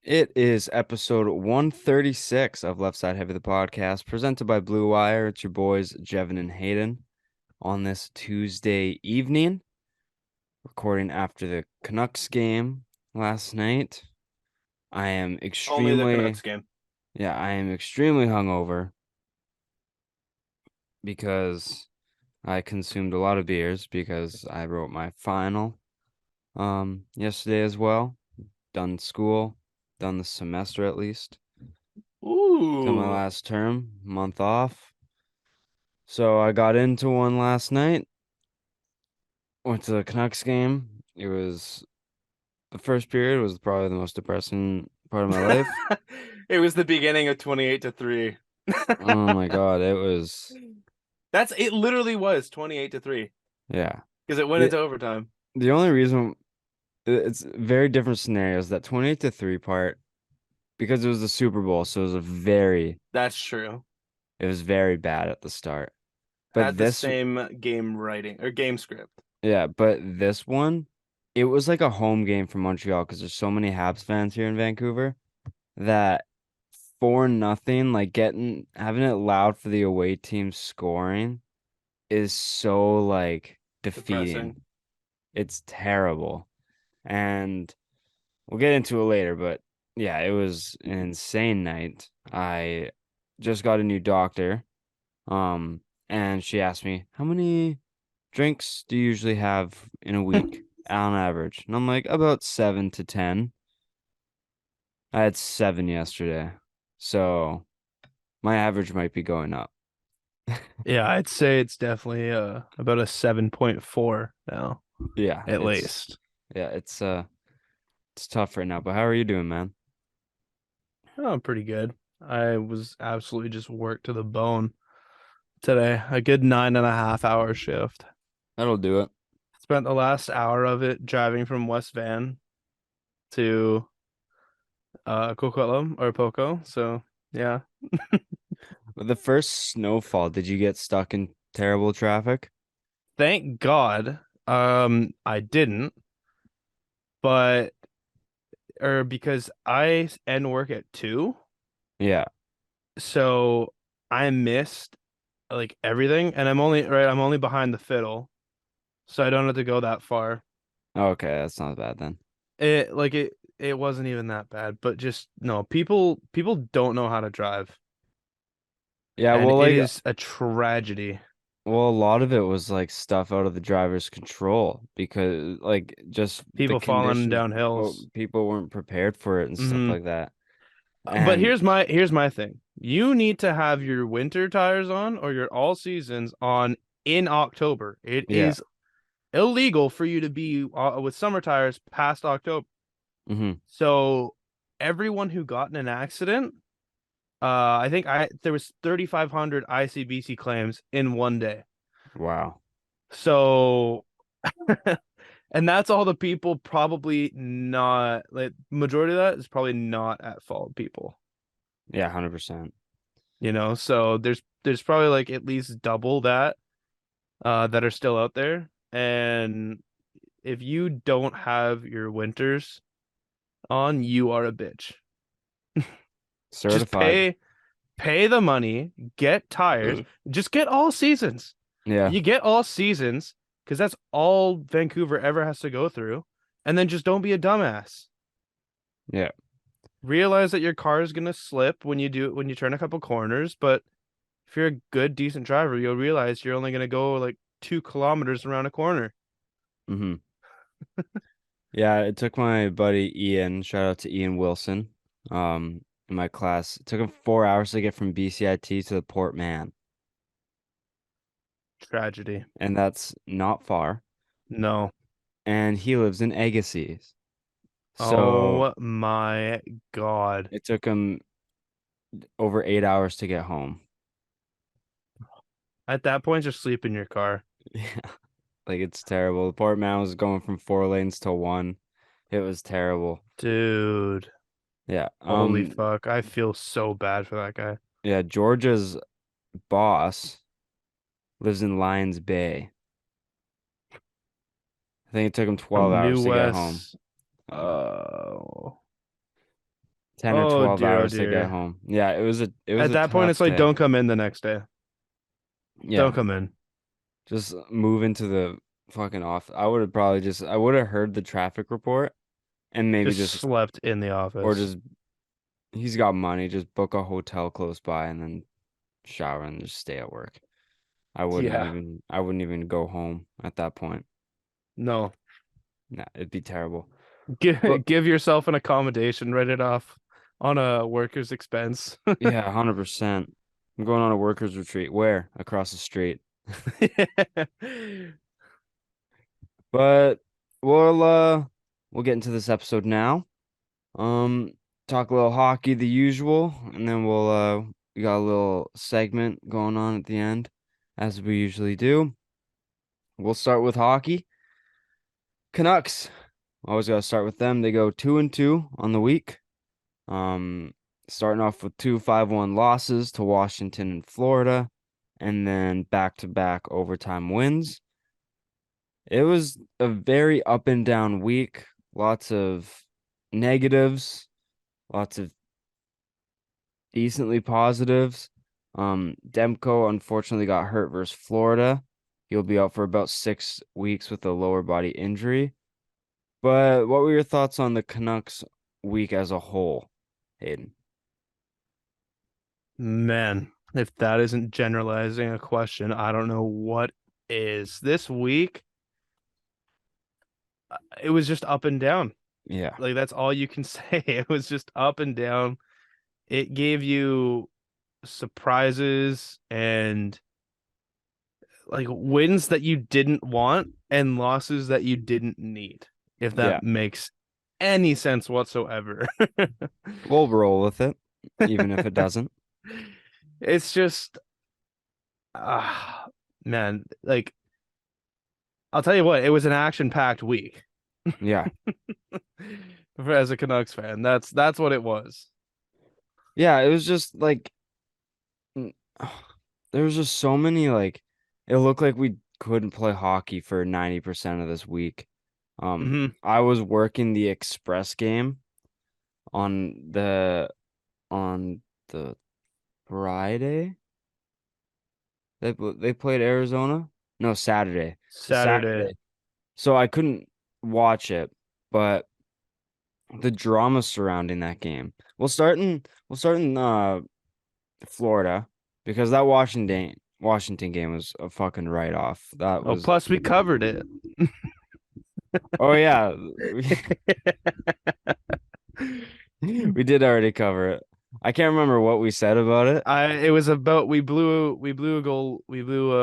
It is episode 136 of Left Side Heavy the podcast, presented by Blue Wire. It's your boys, Jevon and Haydn, on this Tuesday evening, recording after the Canucks game last night. I am Only the extremely, Canucks game. I am extremely hungover because I consumed a lot of beers because I wrote my final yesterday as well. Done school, done the semester at least. Till my Ooh. last term, month off. So I got into one last night. Went to the Canucks game. It was the first period was probably the most depressing part of my life. It was the beginning of 28-3. Oh my God, it was It literally was 28-3 yeah. because it went The into overtime. the only reason it's very different scenarios that 28-3 part because it was the Super Bowl, so That's true. it was very bad at the start. But Had the this same game writing or game script. yeah, but this one it was like a home game for Montreal because there's so many Habs fans here in Vancouver that 4-0, like getting having it loud for the away team scoring is so like defeating. Depressing. It's terrible. And we'll get into it later, but yeah, it was an insane night. I just got a new doctor. Um, and she asked me, "How many drinks do you usually have in a week on average?" And I'm like, "About 7 to 10." I had 7 yesterday. So my average might be going up. Yeah, I'd say it's definitely about a 7.4 now, Yeah, at least. it's tough right now, but how are you doing, man? Oh, pretty good. I was absolutely just worked to the bone today. A good 9.5 hour shift. That'll do it. Spent the last hour of it driving from West Van to Coquitlam or Poco. So yeah. With the first snowfall, did you get stuck in terrible traffic? Thank God I didn't, but or because I end work at 2, Yeah. so I missed like everything and I'm only behind the fiddle, so I don't have to go that far. Okay, that's not bad then. It wasn't even that bad, but just no, people don't know how to drive, Yeah, and well, it like, is a tragedy. well, a lot of it was like stuff out of the driver's control because, like, just the People falling conditions, down hills. people weren't prepared for it and stuff Hmm. like that. But And here's my thing. You need to have your winter tires on or your all seasons on in October. It yeah, is illegal for you to be with summer tires past October. hmm So everyone who got in an accident, I think I there was 3,500 ICBC claims in one day. Wow. So and that's all the people probably not like majority of that is probably not at fault people. Yeah, 100%. So there's probably like at least double that that are still out there. And if you don't have your winters on, you are a bitch. Just Certified. pay the money, get tires, just get all seasons. Yeah, You get all seasons because that's all Vancouver ever has to go through. And then just don't be a dumbass. yeah. Realize that your car is gonna slip when you turn a couple corners, but if you're a good, decent driver, you'll realize you're only gonna go like 2 kilometers around a corner. hmm Yeah, it took my buddy Ian, shout out to Ian Wilson, in my class. It took him 4 hours to get from BCIT to the Port Man, Tragedy. and that's not far. No. And he lives in Agassiz. So Oh my God. it took him over 8 hours to get home. At that point, just sleep in your car. Yeah, like it's terrible. The Port Man was going from 4 lanes to one. It was terrible. Dude. Yeah. Holy fuck. I feel so bad for that guy. Yeah, Georgia's boss lives in Lions Bay. I think it took him 12 From New hours to get home. West. Oh. 10 or Oh 12 dear, oh hours to get dear. home. Yeah, it was At a that point, it's tough like, day. don't come in the next day. Don't Yeah, come in. just move into the fucking off. I would have heard the traffic report and maybe Just just slept in the or office. just he's got money, just book a hotel close by and then shower and just stay at work. Yeah. I wouldn't even go home at that point. No. Nah, it'd be terrible. But Give yourself an accommodation, write it off on a worker's expense. yeah, 100%. I'm going on a workers retreat. Where? Across the street. But we'll get into this episode now. Um Talk a little hockey the usual, and then we got a little segment going on at the end as we usually do. We'll start with hockey. Canucks. Always got to start with them. They go 2-2 on the week. Um, Starting off with two 5-1 losses to Washington and Florida, and then back-to-back overtime wins. It was a very up and down week. Lots of negatives, lots of decently positives. Demko unfortunately got hurt versus Florida. He'll be out for about 6 weeks with a lower body injury. But what were your thoughts on the Canucks week as a whole, Hayden? Man, if that isn't generalizing a question, I don't know what is. This week, it was just up and down. Yeah, Like that's all you can say. It was just up and down. It gave you surprises and like wins that you didn't want and losses that you didn't need, if yeah. that makes any sense whatsoever. We'll roll with it, even if it doesn't. It's just ah man, like I'll tell you what, it was an action-packed week. Yeah, As a Canucks fan, that's what it was. yeah. It was just like mm, there was just so many like it looked like we couldn't play hockey for 90% of this week. Hmm. I was working the express game on on the Friday. They played Arizona. No, Saturday. The Saturday. Saturday. So I couldn't watch it, but the drama surrounding that game. We'll start in Florida because that Washington game was a fucking write-off. That Oh, was plus we covered it. Oh yeah. We did already cover it. I can't remember what we said about it. I it was about we blew a goal, we blew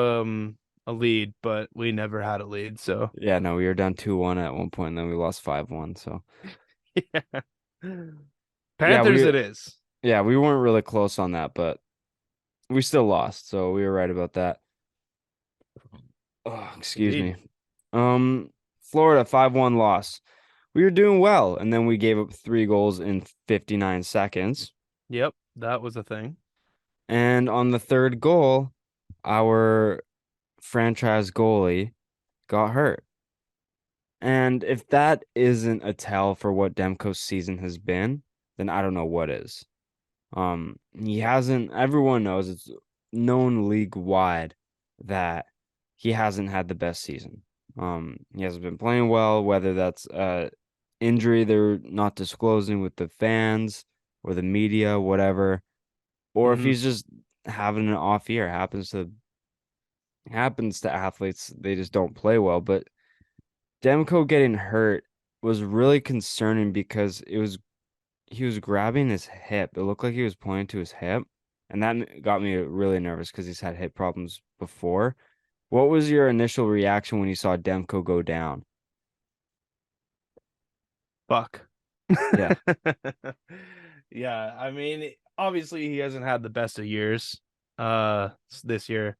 a lead, but we never had a lead, so Yeah, no, we were down 2-1 at one point, and then we lost 5-1. So yeah. yeah, Panthers it is. we weren't really close on that, but we still lost, so we were right about that. Oh, excuse Indeed. me. Florida 5-1 loss. We were doing well, and then we gave up 3 goals in 59 seconds. Yep, that was a thing. And on the third goal, our franchise goalie got hurt. And if that isn't a tell for what Demko's season has been, then I don't know what is. He hasn't, everyone knows it's known league wide that he hasn't had the best season. He hasn't been playing well, whether that's injury they're not disclosing with the fans or the media, whatever, or if Hmm. he's just having an off year. Happens to athletes, they just don't play well. But Demko getting hurt was really concerning because he was grabbing his hip. It looked like he was pointing to his hip, and that got me really nervous because he's had hip problems before. What was your initial reaction when you saw Demko go down? Fuck. Yeah, Yeah, I mean, obviously he hasn't had the best of years this year,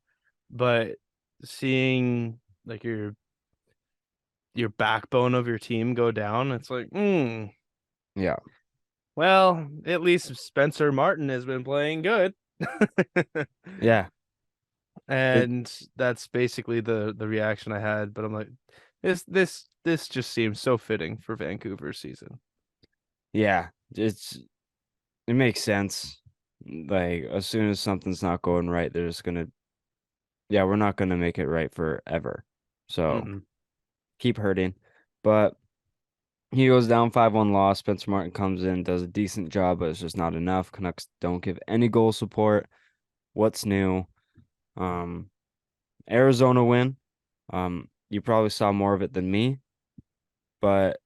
but seeing like your backbone of your team go down, it's like, yeah, well, at least Spencer Martin has been playing good. yeah. It And that's basically the reaction I had, but I'm like, this just seems so fitting for Vancouver season. yeah. It's it makes sense. Like as soon as something's not going right, they're just gonna yeah, we're not gonna make it right forever. So Mm-mm. keep hurting. But he goes down 5-1 loss. Spencer Martin comes in, does a decent job, but it's just not enough. Canucks don't give any goal support. What's new? Um, Arizona win. You probably saw more of it than me, but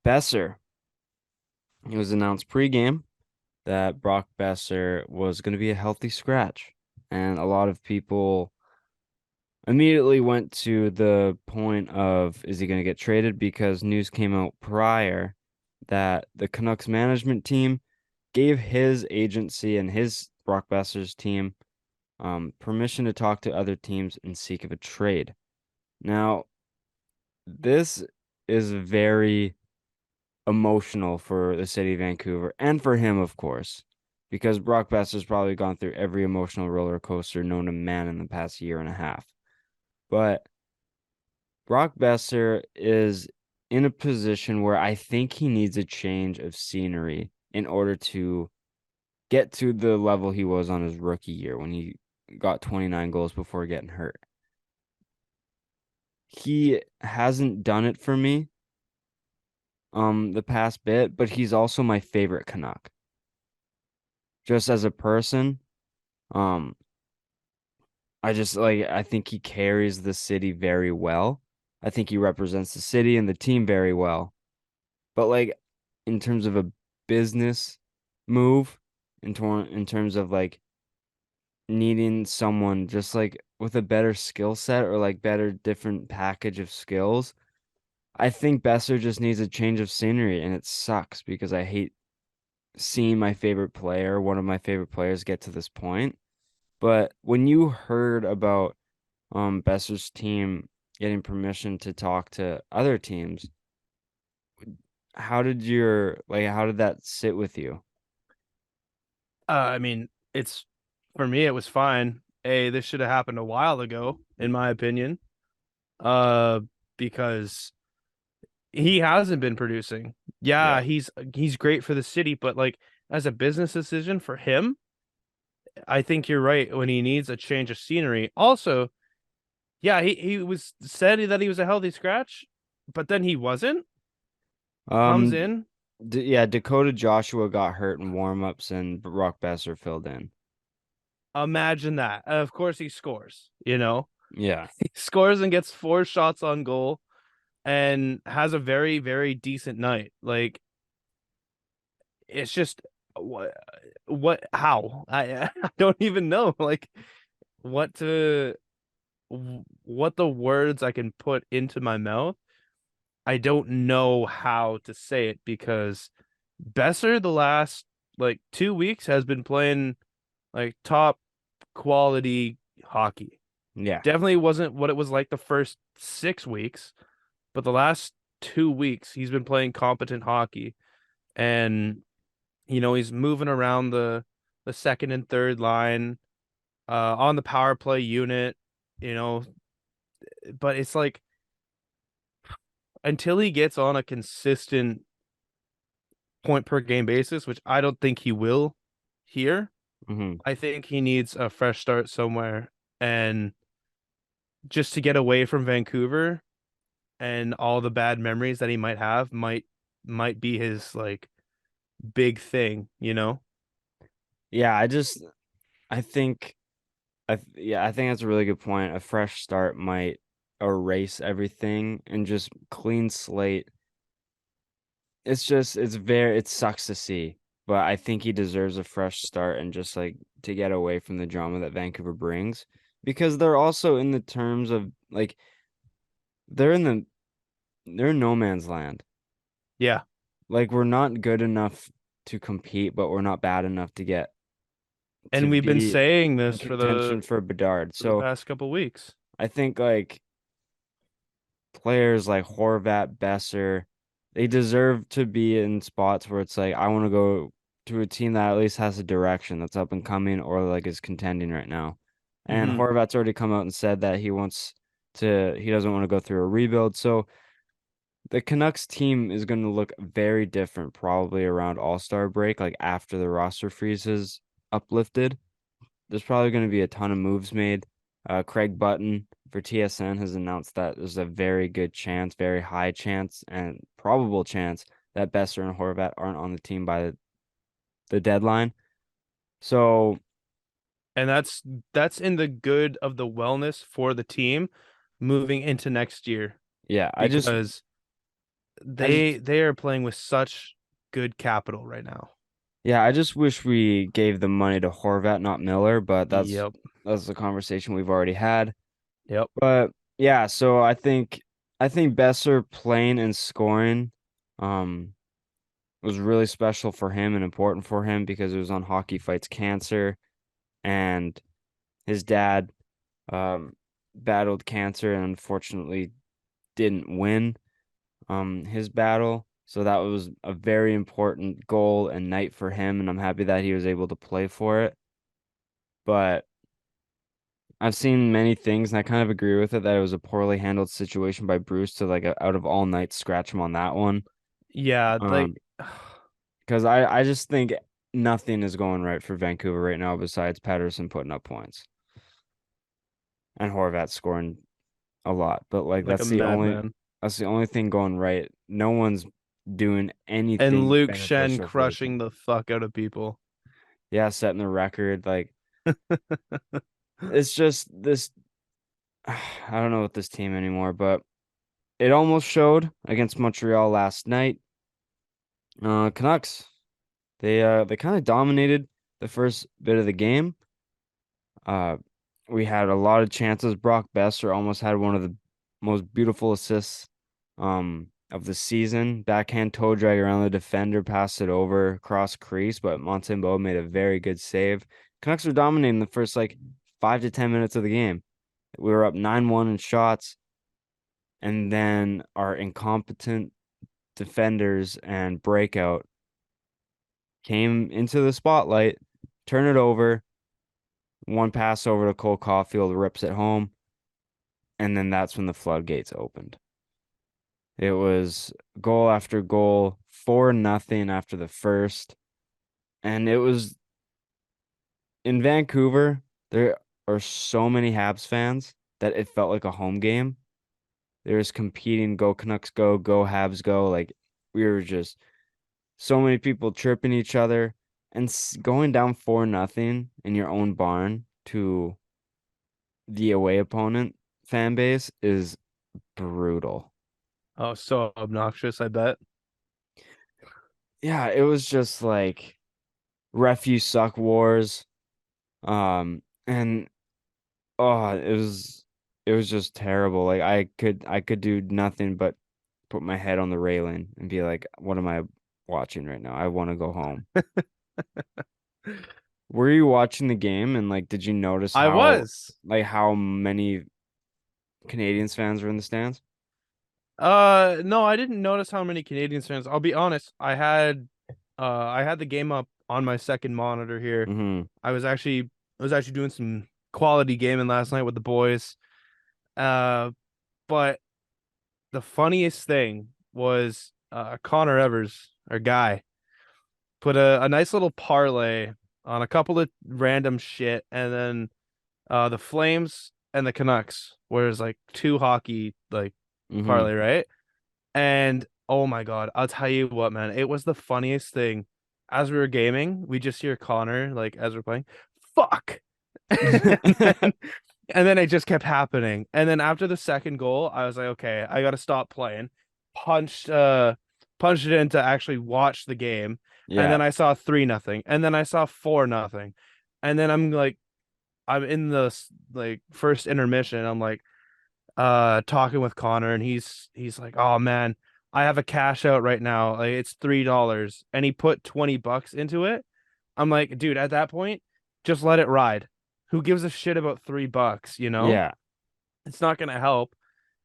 Boeser, it was announced pregame that Brock Boeser was going to be a healthy scratch. And a lot of people immediately went to the point of is he going to get traded because news came out prior that the Canucks management team gave his agency and his Brock Besser's team permission to talk to other teams and seek of a trade. Now, this is very emotional for the city of Vancouver and for him, of course, because Brock Besser's probably gone through every emotional roller coaster known to man in the past year and a half. But Brock Besser is in a position where I think he needs a change of scenery in order to get to the level he was on his rookie year when he got 29 goals before getting hurt. He hasn't done it for me the past bit, but he's also my favorite Canuck. Just as a person, um I just like I think he carries the city very well. I think he represents the city and the team very well. But like in terms of a business move, in terms of like needing someone just like with a better skill set or like better different package of skills, I think Besser just needs a change of scenery and it sucks because I hate seeing my favorite player, one of my favorite players get to this point. But when you heard about Besser's team getting permission to talk to other teams, how did that sit with you? I mean, it's for me, it was fine. This should have happened a while ago, in my opinion. Uh, because he hasn't been producing. Yeah, Yeah. he's great for the city, but like as a business decision for him, I think you're right when he needs a change of scenery. Also, yeah, he was said that he was a healthy scratch, but then he wasn't. Comes Um in, yeah, Dakota Joshua got hurt in warm-ups and Brock Besser filled in. imagine that. Of course he scores, you know. Yeah. He scores and gets 4 shots on goal and has a very, very decent night. Like it's just how I don't even know like what to what the words I can put into my mouth. I don't know how to say it because Besser the last like 2 weeks has been playing like top quality hockey. Yeah. Definitely wasn't what it was like the first 6 weeks, but the last 2 weeks he's been playing competent hockey and he's moving around the second and third line on the power play unit, you know, but it's like until he gets on a consistent point per game basis, which I don't think he will here, Hmm. I think he needs a fresh start somewhere and just to get away from Vancouver and all the bad memories that he might have might be his like big thing, you know? Yeah, I think I think that's a really good point. A fresh start might erase everything and just clean slate. It sucks to see, but I think he deserves a fresh start and just like to get away from the drama that Vancouver brings because they're also in the terms of like they're in the they're in no man's land. Yeah. Like we're not good enough to compete, but we're not bad enough to get to And we've been be saying in this contention for Bedard. for the So past couple weeks. I think like players like Horvat, Besser, they deserve to be in spots where it's like I want to go to a team that at least has a direction that's up and coming or like is contending right now. And Hmm. Horvat's already come out and said that he doesn't want to go through a rebuild. So the Canucks team is going to look very different probably around All-Star break, like after the roster freeze is uplifted. There's probably going to be a ton of moves made. Craig Button for TSN has announced that there's a very good chance, very high chance, and probable chance that Boeser and Horvat aren't on the team by the deadline. So, And that's in the good of the wellness for the team moving into next year yeah, because I just, they are playing with such good capital right now. yeah, I just wish we gave the money to Horvat, not Miller, but Yep. that's the conversation we've already had. Yep. But yeah, so I think Besser playing and scoring um was really special for him and important for him because it was on Hockey Fights Cancer, and his dad battled cancer and unfortunately didn't win his battle. So that was a very important goal and night for him, and I'm happy that he was able to play for it. But I've seen many things, and I kind of agree with it that it was a poorly handled situation by Bruce to like out of all night scratch him on that one. Yeah, like Um, because I just think nothing is going right for Vancouver right now besides Patterson putting up points and Horvat scoring a lot. But like like a madman. that's the only thing going right. No one's doing And anything Luke Shen beneficial for the crushing team. the fuck out of people. Yeah, setting the record. Like it's just this. I don't know with this team anymore, but it almost showed against Montreal last night. Canucks. They kind of dominated the first bit of the game. Uh, we had a lot of chances. Brock Besser almost had one of the most beautiful assists of the season. Backhand toe drag around the defender, passed it over cross crease, but Montembeault made a very good save. Canucks were dominating the first like 5 to 10 minutes of the game. We were up 9-1 in shots, and then our incompetent defenders and breakout came into the spotlight, turn it over, one pass over to Cole Caulfield, rips it home, and then that's when the floodgates opened. It was goal after goal, 4-0 after the first, and it was in Vancouver. There are so many Habs fans that it felt like a home game. There's competing, go Canucks go, go Habs go. Like we were just so many people chirping each other and going down 4-0 in your own barn to the away opponent fan base is brutal. Oh, so obnoxious, I bet. Yeah, it was just like refuse suck wars. And oh, it was just terrible. Like I could do nothing but put my head on the railing and be like, what am I watching right now? I want to go home. Were you watching the game and like did you notice I was. how many Canadians fans were in the stands? No, I didn't notice how many Canadians fans. I'll be honest, I had the game up on my second monitor here. Mm-hmm. I was actually doing some quality gaming last night with the boys. Uh, but the funniest thing was Connor Evers, our guy, put a nice little parlay on a couple of random shit, and then the Flames and the Canucks, whereas like two hockey like Mm-hmm. parlay, right? And oh my God, I'll tell you what, man, it was the funniest thing. As we were gaming, we just hear Connor, like as we're playing, fuck. And then and then it just kept happening. And then after the second goal, I was like, okay, I gotta stop playing. Punched punched it in to actually watch the game. And Yeah. then I saw 3-0. And then I saw 4-0. And then I'm in the like first intermission. I'm like talking with Connor, and he's like, "Oh man, I have a cash out right now. Like it's $3." And he put $20 into it. I'm like, dude, at that point, just let it ride. Who gives a shit about $3, you know? Yeah. It's not gonna help.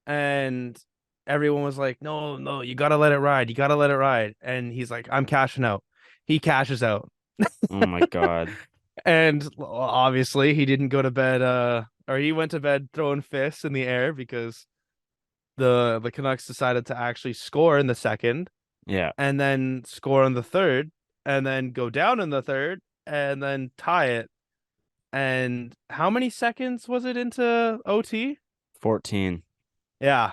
And everyone was like, "No, no, you gotta let it ride. You gotta let it ride." And he's like, "I'm cashing out." He cashes out. Oh my God. And obviously he didn't go to bed or he went to bed throwing fists in the air because the Canucks decided to actually score in the second Yeah. and then score in the third and then go down in the third and then tie it. And how many seconds was it into OT? 14. Yeah.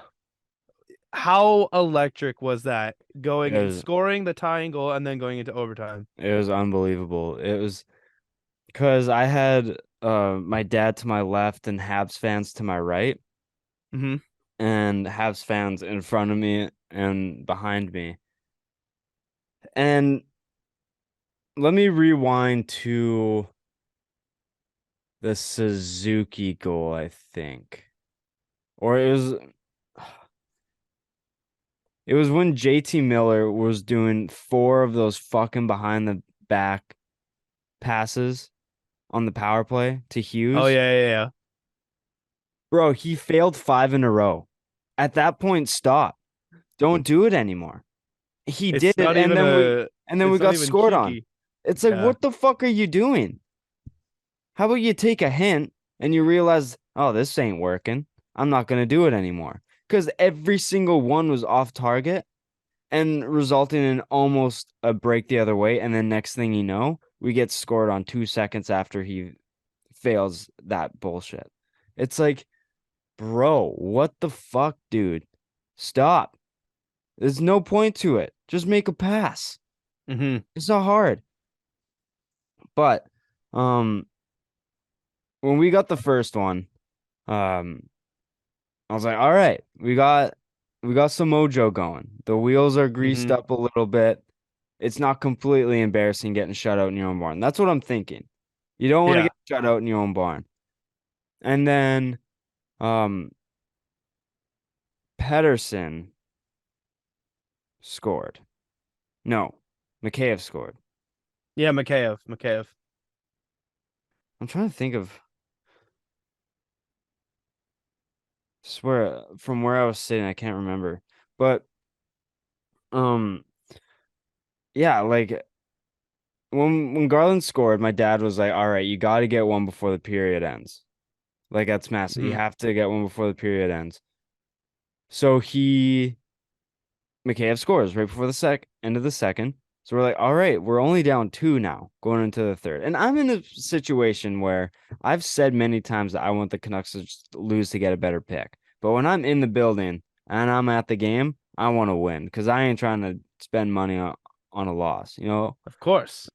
How electric was that? It Going was scoring the tying goal and then going into overtime. it was unbelievable. It was because I had my dad to my left and Habs fans to my right, Mm-hmm. and Habs fans in front of me and behind me. And let me rewind to the Suzuki goal, I think. Or it was when JT Miller was doing four of those fucking behind the back passes on the power play to Oh Hughes. yeah, yeah, Bro, he failed five in a row. At that point, stop. yeah. Don't do it anymore. He did It's it, not even a and then we it's not got even scored on. cheeky. It's like, Yeah. what the fuck are you doing? How about you take a hint and you realize, oh, this ain't working. I'm not gonna do it anymore. Because every single one was off target and resulting in almost a break the other way. And then next thing you know, we get scored on 2 seconds after he fails that bullshit. It's like, bro, what the fuck, dude? Stop. There's no point to it. Just make a pass. Mm-hmm. It's not hard. But um when we got the first one, um I was like, all right, we got some mojo going. The wheels are greased Mm-hmm. up a little bit. It's not completely embarrassing getting shut out in your own barn. That's what I'm thinking. You don't want to Yeah. get shut out in your own barn. And then um Pedersen scored. No, Mikheyev scored. Yeah, Mikheyev. Mikheyev. I'm trying to think of swear from where I was sitting, I can't remember. But um yeah, like when Garland scored, my dad was like, "All right, you got to get one before the period ends." Like that's massive. You Mm-hmm. have to get one before the period ends. So Mikheyev scores right before the end of the second. So we're like, all right, we're only down two now going into the third. And I'm in a situation where I've said many times that I want the Canucks to just lose to get a better pick. But when I'm in the building and I'm at the game, I want to win because I ain't trying to spend money on a loss, you know? Of course.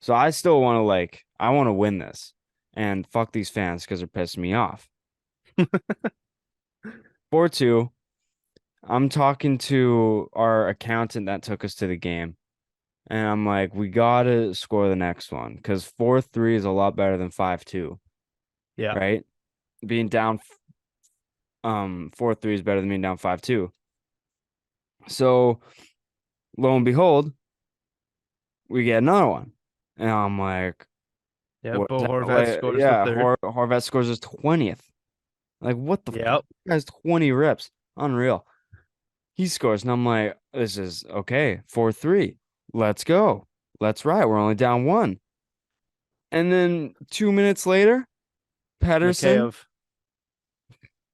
So I still want to I want to win this and fuck these fans because they're pissing me off. 4-2. I'm talking to our accountant that took us to the game. And I'm like, we gotta score the next one because 4-3 is a lot better than 5-2, Yeah. right? Being down 4-3 is better than being down 5-2. So lo and behold, we get another one. And I'm like, Yeah. what is Bo that? Horvat Like, scores the yeah, third. Horvat scores his 20th. Like, what the fuck? Yep. This guy's 20 reps. Unreal. He scores, and I'm like, this is okay. 4-3. Let's go. Let's ride. We're only down one. And then 2 minutes later, Pedersen Mikheyev.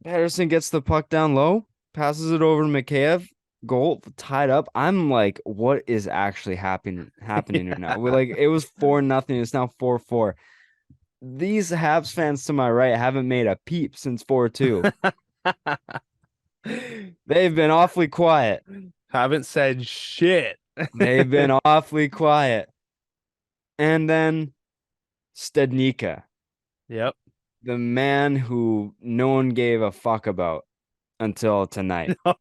Patterson gets the puck down low, passes it over to Mikheyev, goal tied up. I'm like, what is actually happening right now? We're like, it was 4-0. It's now 4-4. These Habs fans to my right haven't made a peep since 4-2. They've been awfully quiet. Haven't said shit. They've been awfully quiet. And then Stednika, Yep. the man who no one gave a fuck about until tonight. No,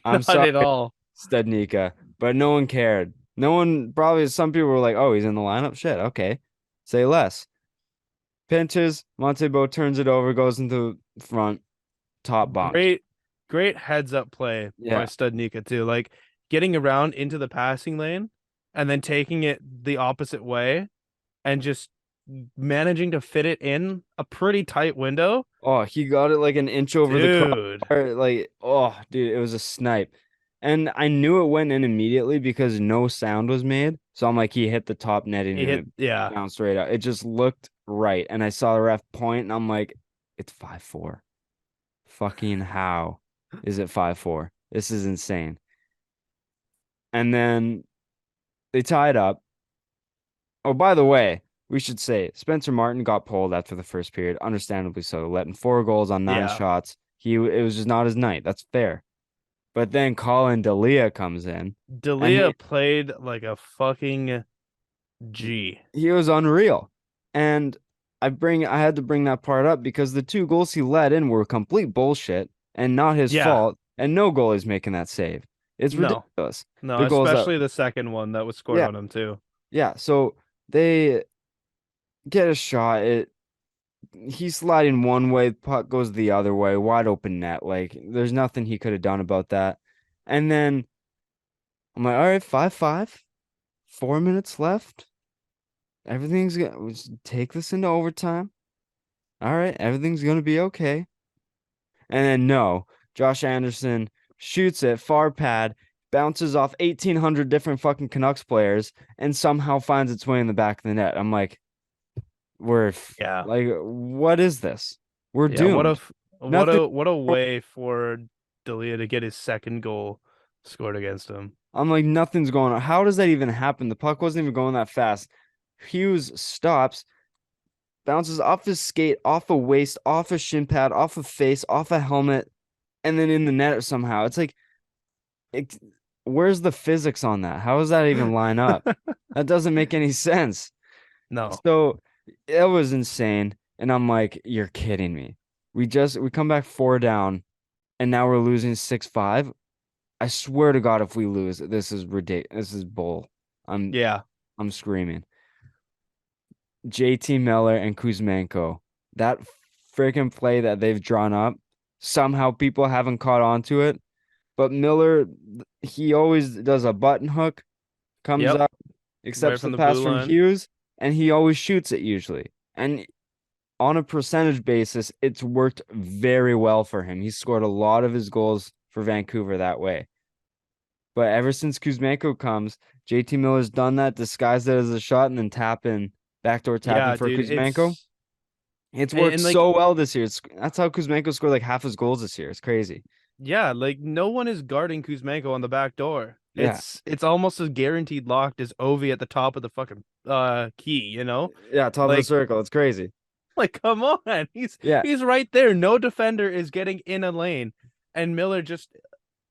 I'm not sorry, at all. Stednika, but no one cared. No one, probably some people were like, oh, he's in the lineup. Shit, okay. Say less. Pinches, Montebo turns it over, goes into front, top box. Great, great heads up play by Yeah. Studnicka too. Like getting around into the passing lane and then taking it the opposite way and just managing to fit it in a pretty tight window. Oh, he got it like an inch over the Dude, crossbar. Like, oh, dude, it was a snipe. And I knew it went in immediately because no sound was made. So I'm like, he hit the top netting he and hit, it yeah. bounced right out. It just looked right. And I saw the ref point and I'm like, it's 5-4. Fucking how? is at 5-4. This is insane. And then they tied up. Oh, by the way, we should say Spencer Martin got pulled after the first period, understandably so, letting 4 goals on 9 shots. It was just not his night. That's fair. But then Colin Delia comes in, and Dalia played like a fucking G. he was unreal. And I had to bring that part up because the 2 goals he let in were complete bullshit and not his Yeah, fault, and no goalie's making that save. It's no, ridiculous. no, The goals that especially the second one that was scored yeah, on him too. yeah. So they get a shot. He's sliding one way, puck goes the other way, wide open net. Like there's nothing he could have done about that. And then I'm like, all right, 5-5, 4 minutes left. Everything's gonna let's take this into overtime. All right, everything's gonna be okay. And then no, Josh Anderson shoots it far pad, bounces off 1,800 different fucking Canucks players, and somehow finds its way in the back of the net. I'm like, Yeah, like, what is this? We're yeah. What a doomed. f- Nothing. what a way for Dalia to get his second goal scored against him. I'm like, nothing's going on. How does that even happen? The puck wasn't even going that fast. Hughes stops, bounces off his skate, off a waist, off a shin pad, off a face, off a helmet, and then in the net somehow. It's like, it, where's the physics on that? How does that even line up? That doesn't make any sense. No. So it was insane. And I'm like, you're kidding me. We come back 4 down, and now we're losing 6-5. I swear to God, if we lose, this is ridiculous. This is bull. I'm Yeah. I'm screaming. JT Miller and Kuzmenko. That freaking play that they've drawn up, somehow people haven't caught on to it. But Miller, he always does a button hook, comes Yep. up, Right accepts the from the pass blue from line. Hughes, and he always shoots it usually. And on a percentage basis, it's worked very well for him. He's scored a lot of his goals for Vancouver that way. But ever since Kuzmenko comes, JT Miller's done that, disguised it as a shot, and then backdoor tapping Yeah, for dude. Kuzmenko. It's worked And like so well this year. That's how Kuzmenko scored like half his goals this year. It's crazy. yeah, like no one is guarding Kuzmenko on the back door. Yeah. It's almost as guaranteed locked as Ovi at the top of the fucking key, Yeah, top of the Like circle. It's crazy. like come on. Yeah. He's right there. No defender is getting in a lane. And Miller just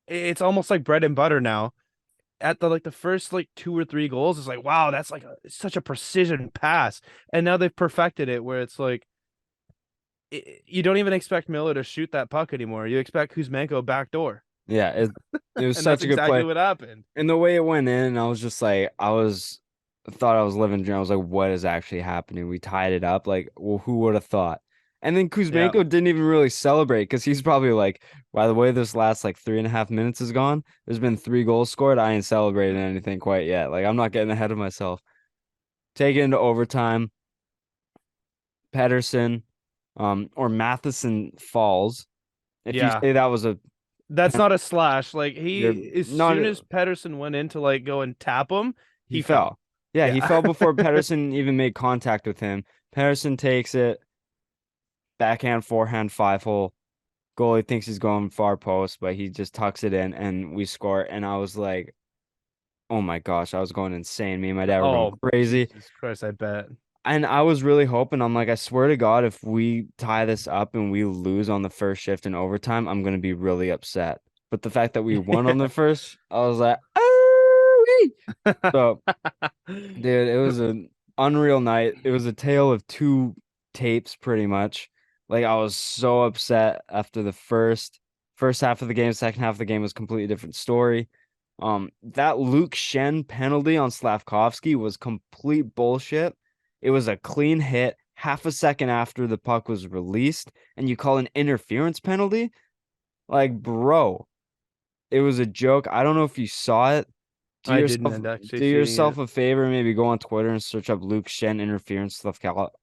it's almost like bread and butter now. At the first like 2 or 3 goals, it's like, wow, that's like such a precision pass. And now they've perfected it where it's like you don't even expect Miller to shoot that puck anymore. You expect Kuzmenko backdoor. Yeah. It was And that's such a good exactly play. what happened. And the way it went in, I was just like, I thought I was living a dream. I was like, what is actually happening? We tied it up. Like, well, who would have thought? And then Yeah. Kuzmenko didn't even really celebrate because he's probably like, by the way, this last like 3.5 minutes is gone. There's been 3 goals scored. I ain't celebrating anything quite yet. Like, I'm not getting ahead of myself. Take it into overtime. Pedersen, or Matheson falls. If you Yeah. say that was a That's not a slash. Like you're he as not soon as Pedersen went in to like go and tap him, he he fell. fell. Yeah, he Yeah. fell before Pedersen even made contact with him. Pedersen takes it, backhand, forehand, 5-hole. Goalie thinks he's going far post, but he just tucks it in and we score. And I was like, oh my gosh, I was going insane. Me and my dad were going Oh, crazy. Jesus Christ, I bet. And I was really hoping, I'm like, I swear to God, if we tie this up and we lose on the first shift in overtime, I'm gonna be really upset. But the fact that we won on the first, I was like, oh, so dude, it was an unreal night. It was a tale of two tapes, pretty much. Like I was so upset after the first half of the game. Second half of the game was a completely different story. That Luke Shen penalty on Slavkovsky was complete bullshit. It was a clean hit half a second after the puck was released, and you call an interference penalty? Like, bro, it was a joke. I don't know if you saw it. Do I didn't yourself end actually do seeing yourself it. a favor, maybe go on Twitter and search up Luke Shen interference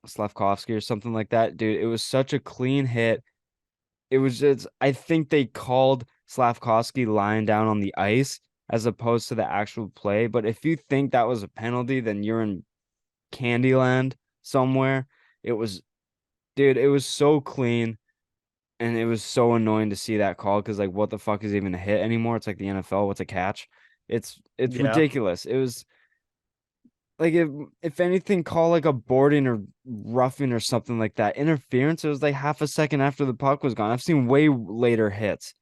Slavkovsky or something like that. Dude, it was such a clean hit. It was just I think they called Slavkovsky lying down on the ice as opposed to the actual play. But if you think that was a penalty, then you're in Candyland somewhere. It was, dude, it was so clean. and it was so annoying to see that call because like what the fuck is even a hit anymore? It's like the NFL, what's a catch? It's Yeah. ridiculous. It was like if anything, call like a boarding or roughing or something like that. Interference, it was like half a second after the puck was gone. I've seen way later hits,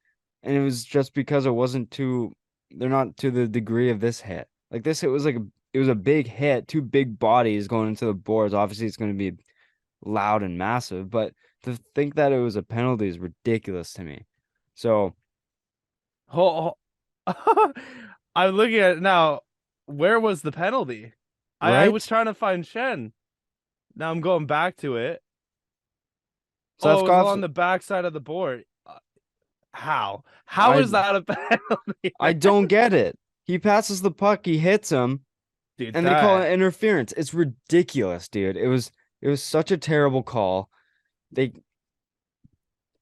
and it was just because it wasn't too, they're not to the degree of this hit. Like this hit was like it was a big hit, two big bodies going into the boards. Obviously, it's going to be loud and massive, but to think that it was a penalty is ridiculous to me. So, Ho- I'm looking at it now. Where was the penalty? I was right? trying to find Shen. Now I'm going back to it. Oh, it was Slavkov's, along the backside of the board. How? How I is that a penalty, I man? don't get it. He passes the puck, he hits him, Dude, and they call it that interference. It's ridiculous, dude. It was such a terrible call. They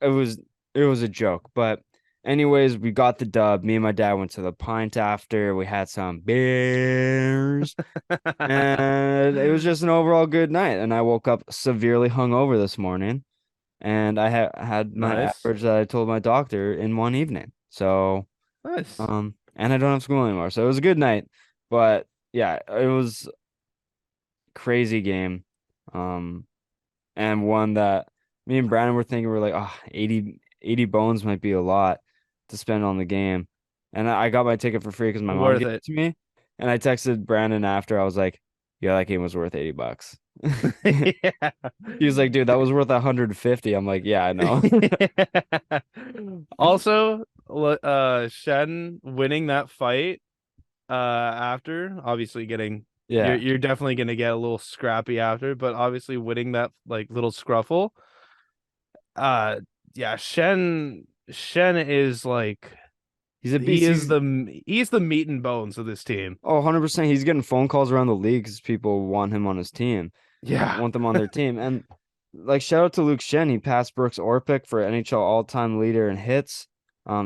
it was it was a joke, but anyways, we got the dub. Me and my dad went to the pint after. We had some beers, and it was just an overall good night. And I woke up severely hungover this morning, and I had my nice. average that I told my doctor in one evening. So, Nice. and I don't have school anymore. So it was a good night, but yeah, it was crazy game. Um, and one that me and Brandon were thinking we're like, oh, 80 bones might be a lot to spend on the game. And I got my ticket for free because my mom Worth gave it it. to me. And I texted Brandon after. I was like, yeah, that game was worth 80 bucks. Yeah. He was like, dude, that was worth 150. I'm like, yeah, I know. Also, Shen winning that fight after obviously getting Yeah. you're definitely gonna get a little scrappy after, but obviously winning that like little scruffle. Uh yeah, Shen is like He's a beast. he's the meat and bones of this team. Oh, 100%. He's getting phone calls around the league because people want him on his team, Yeah. want them on their team. And like, shout out to Luke Shen. He passed Brooks Orpik for NHL all-time leader in hits.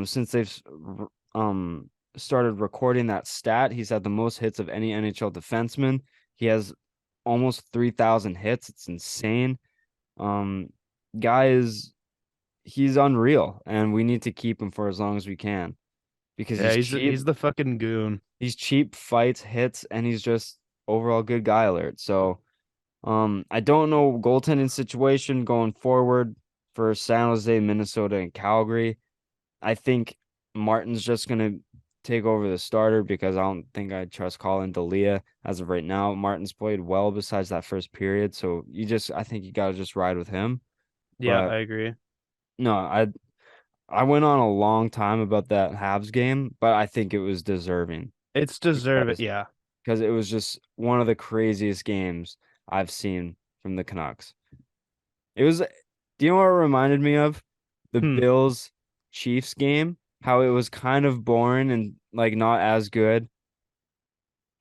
Since they've um started recording that stat, he's had the most hits of any NHL defenseman. He has almost 3,000 hits. It's insane. Um, guy is he's unreal, and we need to keep him for as long as we can because Yeah, he's cheap. he's the fucking goon. He's cheap, fights, hits, and he's just overall good guy alert. So, I don't know goaltending situation going forward for San Jose, Minnesota, and Calgary. I think Martin's just gonna take over the starter because I don't think I trust Colin Delia as of right now. Martin's played well besides that first period, so I think you gotta just ride with him. Yeah, But I agree. no, I went on a long time about that Habs game, but I think it was deserving It's deserve it. because Yeah. it was just one of the craziest games I've seen from the Canucks. It was, do you know what it reminded me of? The Hmm. Bills Chiefs game, how it was kind of boring and like not as good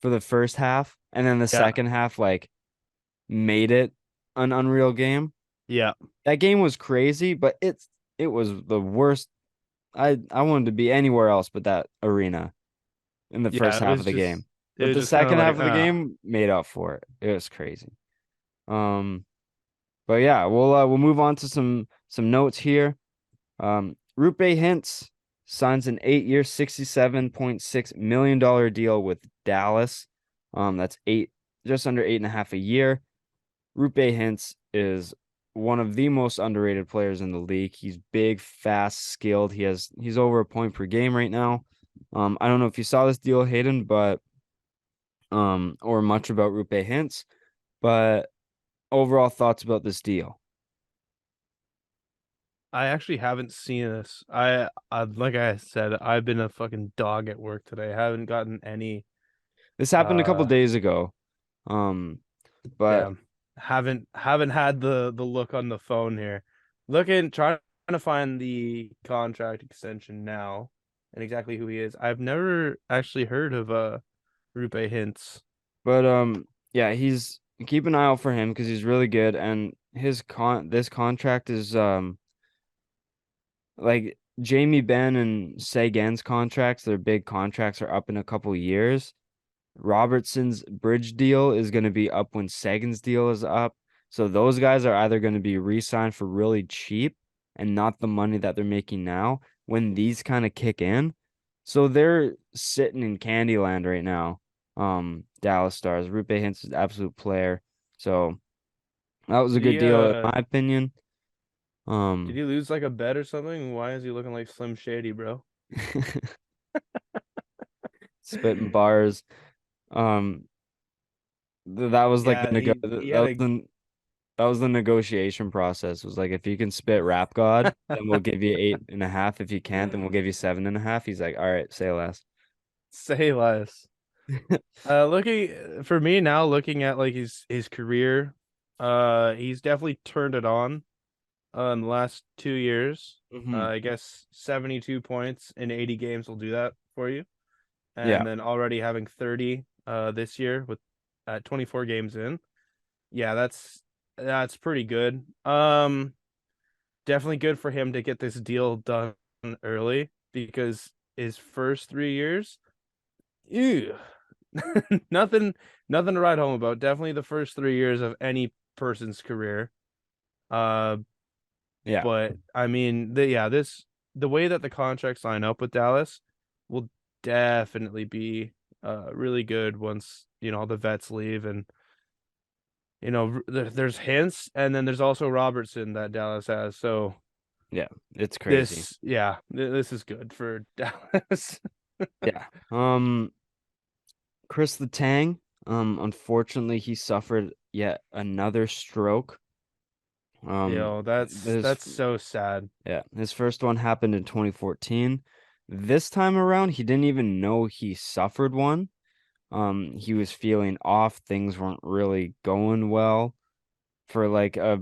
for the first half, and then the Yeah. second half like made it an unreal game. Yeah. That game was crazy, but it was the worst. I wanted to be anywhere else but that arena in the Yeah, first half of the game. it But was the just kind of second half like of the game made up for it. It was crazy. Um, but yeah, we'll move on to some notes here. Rupe Hintz signs an 8-year, $67.6 million deal with Dallas. That's just under 8.5 a year. Rupe Hintz is one of the most underrated players in the league. He's big, fast, skilled. He's over a point per game right now. I don't know if you saw this deal, Hayden, but or much about Rupe Hintz, but overall thoughts about this deal. I actually haven't seen this. I like I said, I've been a fucking dog at work today. I haven't gotten any This happened a couple uh days ago. Um, but damn. Haven't had the look on the phone here. Looking trying to find the contract extension now and exactly who he is. I've never actually heard of Rupe Hintz. but yeah, he's keep an eye out for him because he's really good, and this contract is like Jamie Benn and Sagan's contracts, their big contracts are up in a couple years. Robertson's bridge deal is going to be up when Sagan's deal is up. So those guys are either going to be re-signed for really cheap and not the money that they're making now when these kind of kick in. So they're sitting in Candyland right now. Dallas Stars. Rupe Hintz is an absolute player. So that was a Did good he deal in my opinion. did Um he lose like a bet or something? Why is he looking like Slim Shady, bro? spitting bars. Um that was like the Yeah, he had a that was the negotiation process. It was like if you can spit Rap God, then we'll give you 8.5. If you can't, then we'll give you 7.5. He's like, all right, say less. say less. Looking for me now, looking at like his career, he's definitely turned it on. In the last 2 years, Hmm. I guess 72 points in 80 games will do that for you, Yeah, and then already having 30 this year with 24 games in. Yeah, that's pretty good. Definitely good for him to get this deal done early because his first 3 years, ew, nothing, nothing to write home about. Definitely the first 3 years of any person's career. Uh, yeah, but I mean, the way that the contracts line up with Dallas will definitely be really good once all the vets leave and there's hints and then there's also Robertson that Dallas has. So yeah. It's crazy. this is good for Dallas. Yeah. Chris the Tang, unfortunately he suffered yet another stroke. This That's so sad. Yeah, his first one happened in 2014. This time around, he didn't even know he suffered one. He was feeling off. Things weren't really going well for like a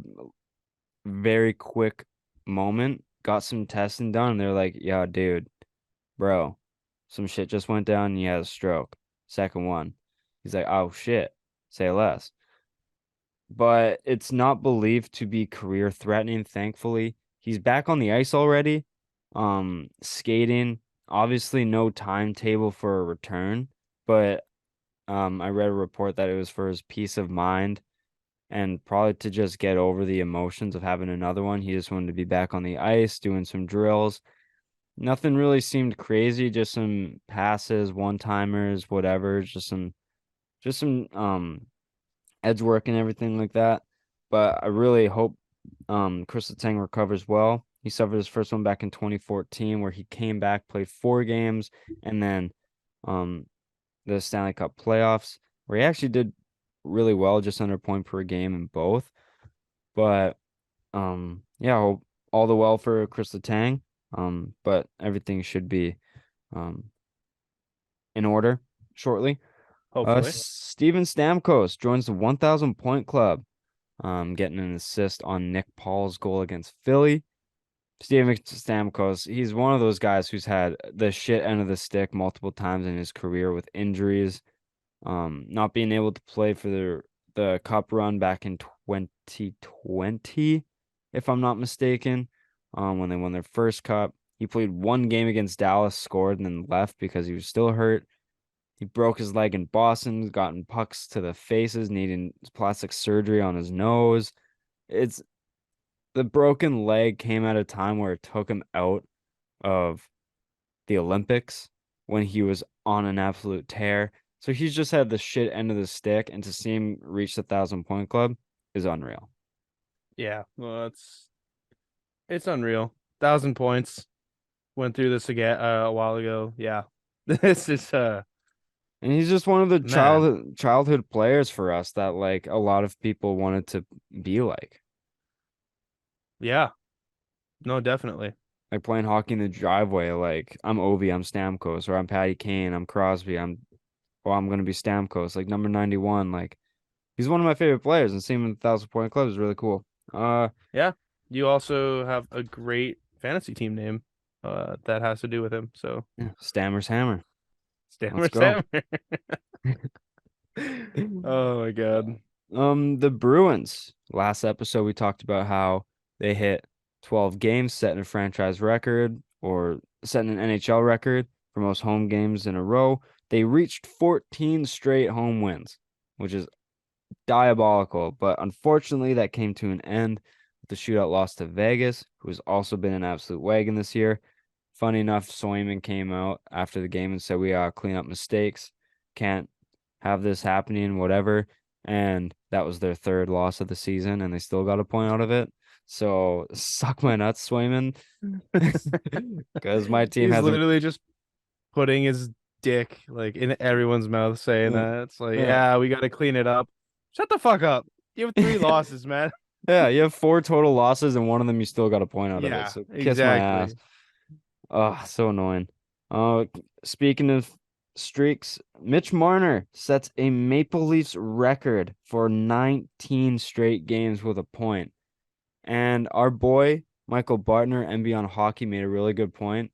very quick moment. Got some testing done, and they're like, "Yeah, dude, bro, some shit just went down, and you had a stroke." Second one, he's like, "Oh shit, say less." But it's not believed to be career threatening, thankfully. He's back on the ice already, skating. Obviously, no timetable for a return, but I read a report that it was for his peace of mind and probably to just get over the emotions of having another one. He just wanted to be back on the ice, doing some drills. Nothing really seemed crazy, just some passes, one-timers, whatever, just some edge work and everything like that. But I really hope Chris Letang recovers well. He suffered his first one back in 2014 where he came back, played 4 games, and then um the Stanley Cup playoffs where he actually did really well, just under a point per game in both. But yeah, I hope all the well for Chris Letang. But everything should be um in order shortly. Hopefully. Steven Stamkos joins the 1,000 point club, getting an assist on Nick Paul's goal against Philly. Steven Stamkos, he's one of those guys who's had the shit end of the stick multiple times in his career with injuries, not being able to play for the cup run back in 2020, if I'm not mistaken, when they won their first cup. He played 1 game against Dallas, scored, and then left because he was still hurt. He broke his leg in Boston, gotten pucks to the faces, needing plastic surgery on his nose. It's the broken leg came at a time where it took him out of the Olympics when he was on an absolute tear. So he's just had the shit end of the stick, and to see him reach the 1,000 point club is unreal. Yeah, well, it's unreal. 1,000 points. Went through this again a while ago. Yeah, this is And he's just one of the man. childhood players for us that like a lot of people wanted to be like. Yeah, no, definitely. Like playing hockey in the driveway, like I'm Ovi, I'm Stamkos, or I'm Patty Kane, I'm Crosby, I'm gonna be Stamkos, like number 91. Like he's one of my favorite players, and seeing him in the 1,000 point club is really cool. Yeah, you also have a great fantasy team name, that has to do with him. So Yeah, Stammer's Hammer. Let's Stammer go. Stammer. Oh my God. The Bruins. Last episode we talked about how they hit 12 games, setting a franchise record or setting an NHL record for most home games in a row. They reached 14 straight home wins, which is diabolical, but unfortunately that came to an end with the shootout loss to Vegas, who's also been an absolute wagon this year. Funny enough, Swayman came out after the game and said we gotta clean up mistakes. Can't have this happening, whatever. And that was their third loss of the season, and they still got a point out of it. So suck my nuts, Swayman, because my team He's hasn't. literally just putting his dick like in everyone's mouth saying Uh, that. It's like, yeah, yeah, we got to clean it up. Shut the fuck up. You have three losses, man. yeah, you have four total losses, and one of them you still got a point out of it. Yeah, So kiss my ass. exactly. Oh, so annoying. Uh, Speaking of streaks, Mitch Marner sets a Maple Leafs record for 19 straight games with a point. And our boy, Michael Bartner, MB on Hockey, made a really good point.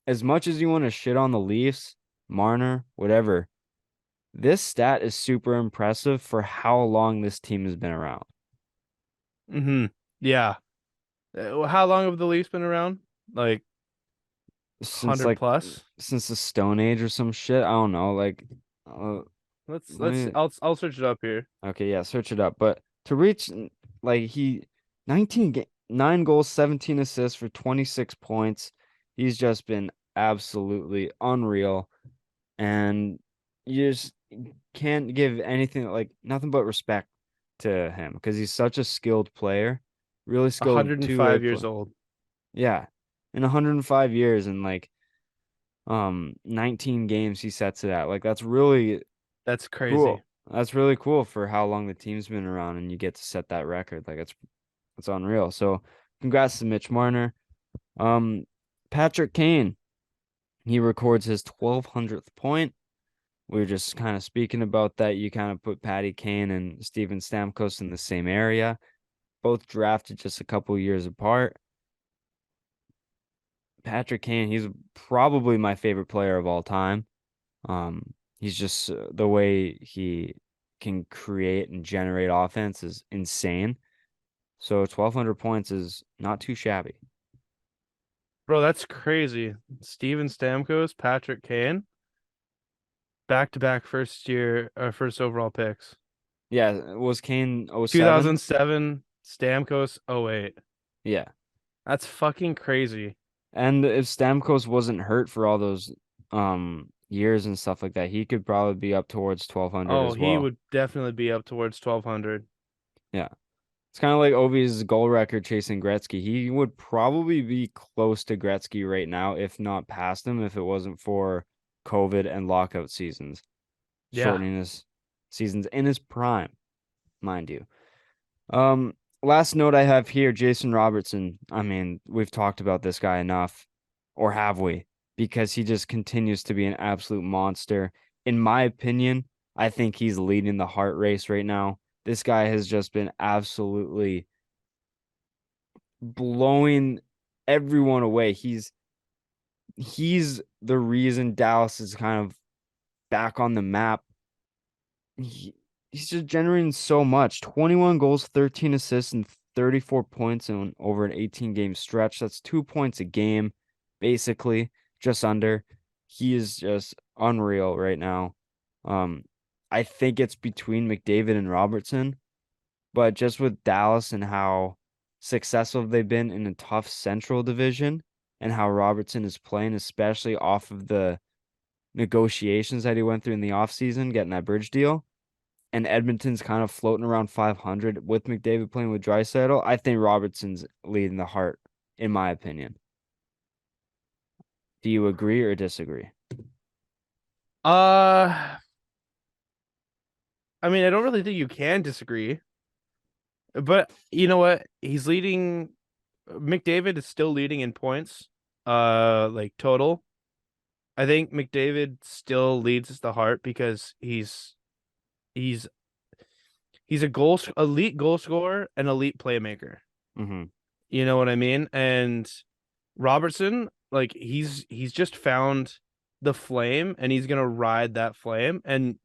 As much as you want to shit on the Leafs, Marner, whatever, this stat is super impressive for how long this team has been around. Hmm. Yeah. How long have the Leafs been around? Like Since 100 like plus? since the Stone Age or some shit. I don't know. Let Let's me I'll search it up here. Okay, yeah, search it up. But to reach like he 9 goals, 17 assists for 26 points. He's just been absolutely unreal. And you just can't give anything like nothing but respect to him because he's such a skilled player. Really skilled two-way 105 years play. old. Yeah. In 105 years and 19 games he sets it at. Like that's really That's crazy. cool. That's really cool for how long the team's been around and you get to set that record. Like it's unreal. So congrats to Mitch Marner. Um Patrick Kane, he records his 1200th point. We were just kind of speaking about that. You kind of put Patty Kane and Steven Stamkos in the same area, both drafted just a couple years apart. Patrick Kane, he's probably my favorite player of all time. He's just the way he can create and generate offense is insane. So 1200 points is not too shabby. Bro, that's crazy. Steven Stamkos, Patrick Kane, back to back first overall picks. Yeah, was Kane '07? 2007, Stamkos, '08. Yeah. That's fucking crazy. And if Stamkos wasn't hurt for all those years and stuff like that, he could probably be up towards 1200 Oh, as he well. would definitely be up towards 1200. Yeah. It's kind of like Ovi's goal record chasing Gretzky. He would probably be close to Gretzky right now, if not past him, if it wasn't for COVID and lockout seasons, Yeah. shortening his seasons in his prime, mind you. Um, Last note I have here, Jason Robertson. I mean, we've talked about this guy enough, or have we? Because he just continues to be an absolute monster. In my opinion, I think he's leading the heart race right now. This guy has just been absolutely blowing everyone away. He's the reason Dallas is kind of back on the map. He, he's just generating so much. 21 goals, 13 assists, and 34 points in over an 18 game stretch. That's 2 points a game, basically, just under. He is just unreal right now. Um, I think it's between McDavid and Robertson, but just with Dallas and how successful they've been in a tough Central Division and how Robertson is playing, especially off of the negotiations that he went through in the offseason, getting that bridge deal and Edmonton's kind of floating around 500 with McDavid playing with Draisaitl, I think Robertson's leading the heart, in my opinion. Do you agree or disagree? Uh, I mean, I don't really think you can disagree, but you know what? He's leading. McDavid is still leading in points, like total. I think McDavid still leads the heart because he's he's a elite goal scorer and elite playmaker. Mm-hmm. You know what I mean? And Robertson, like he's just found the flame and he's gonna ride that flame and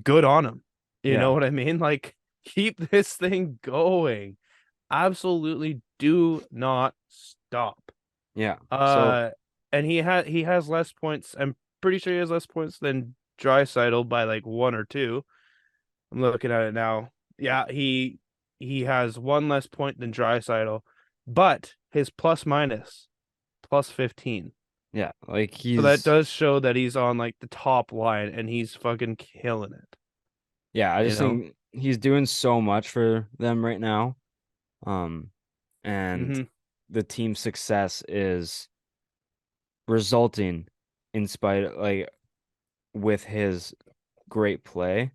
good on him. You know Yeah. what I mean? Like keep this thing going. Absolutely do not stop. Yeah. So, Uh and he has less points. I'm pretty sure he has less points than Draisaitl by like one or two. I'm looking at it now. Yeah, he he has one less point than Draisaitl, but his plus minus plus 15. Yeah, like So that he's does show that he's on like the top line and he's fucking killing it, yeah, I you just know? think he's doing so much for them right now. Um, and Mm-hmm. the team's success is resulting in spite like with his great play.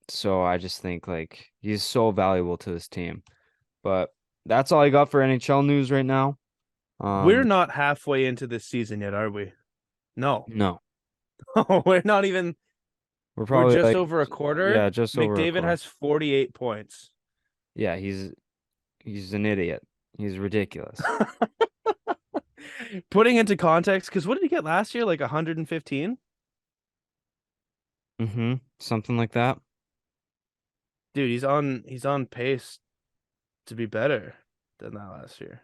So I just think like he's so valuable to this team. But that's all I got for NHL news right now. We're Um, not halfway into this season yet, are we? No. no, We're not even we're we're probably just like over a quarter. yeah, just over a McDavid core. has 48 points. Yeah, he's an idiot. He's ridiculous. Putting into context, because what did he get last year? Like 115? Something like that. Dude, he's on pace to be better than that last year.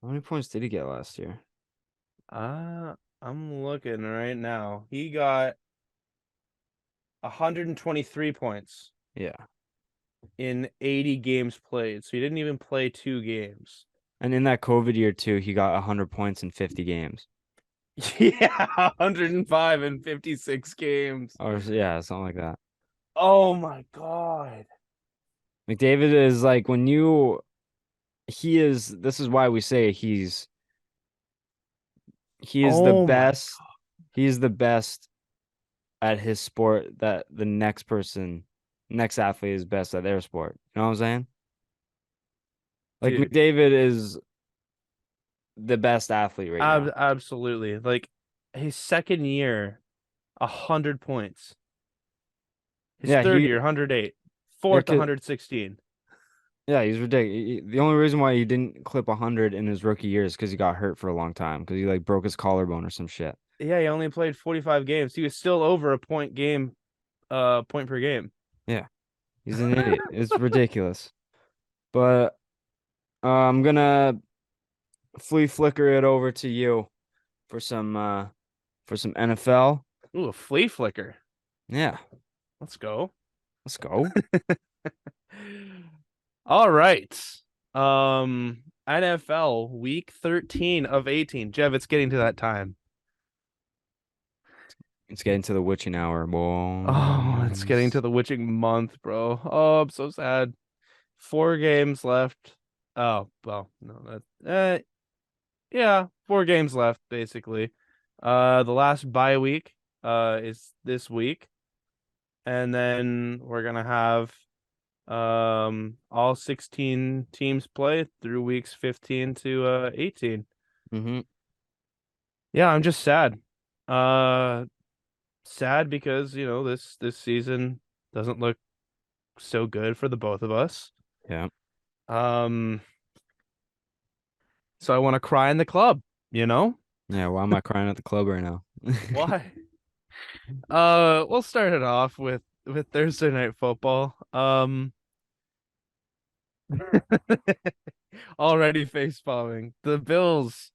How many points did he get last year? I'm looking right now. He got 123 points Yeah. in 80 games played. So he didn't even play 2 games. And in that COVID year too, he got 100 points in 50 games. Yeah, 105 in 56 games. Or yeah, something like that. Oh my God. McDavid is like when you he is this is why we say he is the Oh my. best. He's the best at his sport that the next athlete is best at their sport. You know what I'm saying? Like Dude, McDavid is the best athlete right now. absolutely. Like his second year, 100 points. His Yeah, third year, 108. it Fourth, could, 116. yeah, he's ridiculous. The only reason why he didn't clip 100 in his rookie year is because he got hurt for a long time because he like broke his collarbone or some shit. Yeah, he only played 45 games. He was still over a point per game. Yeah, he's an idiot. It's ridiculous. But I'm gonna flea flicker it over to you for some NFL. Ooh, a flea flicker. Yeah, Let's go. let's go. All right. NFL week 13 of 18. Jev, it's getting to that time. Let's get into the witching hour, Oh, it's getting to boys. the witching month, bro. Oh, I'm so sad. 4 games left. Oh, well, no, yeah, 4 games left, basically. The last bye week, is this week. And then we're gonna have all 16 teams play through weeks 15 to 18. Mm-hmm. Yeah, I'm just sad. Uh Sad because, this season doesn't look so good for the both of us. Yeah. Um so I want to cry in the club, you know? Yeah. Why am I crying at the club right now? Why? We'll start it off with Thursday night football. Already face palming. The Bills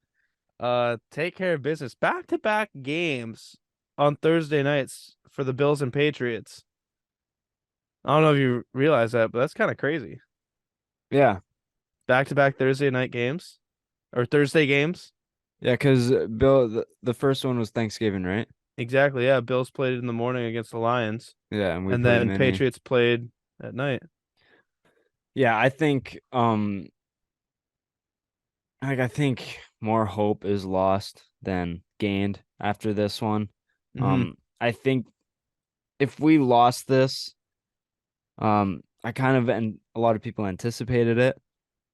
take care of business. Back-to-back games on Thursday nights for the Bills and Patriots. I don't know if you realize that, but that's kind of crazy. Yeah. Back-to-back Thursday night games or Thursday games. Yeah, because Bill, the first one was Thanksgiving, right? Exactly. Yeah, Bills played in the morning against the Lions, Yeah, and we and played them then in here. Patriots played at night. Yeah, I think more hope is lost than gained after this one. Hmm. I think if we lost this, I kind of and a lot of people anticipated it.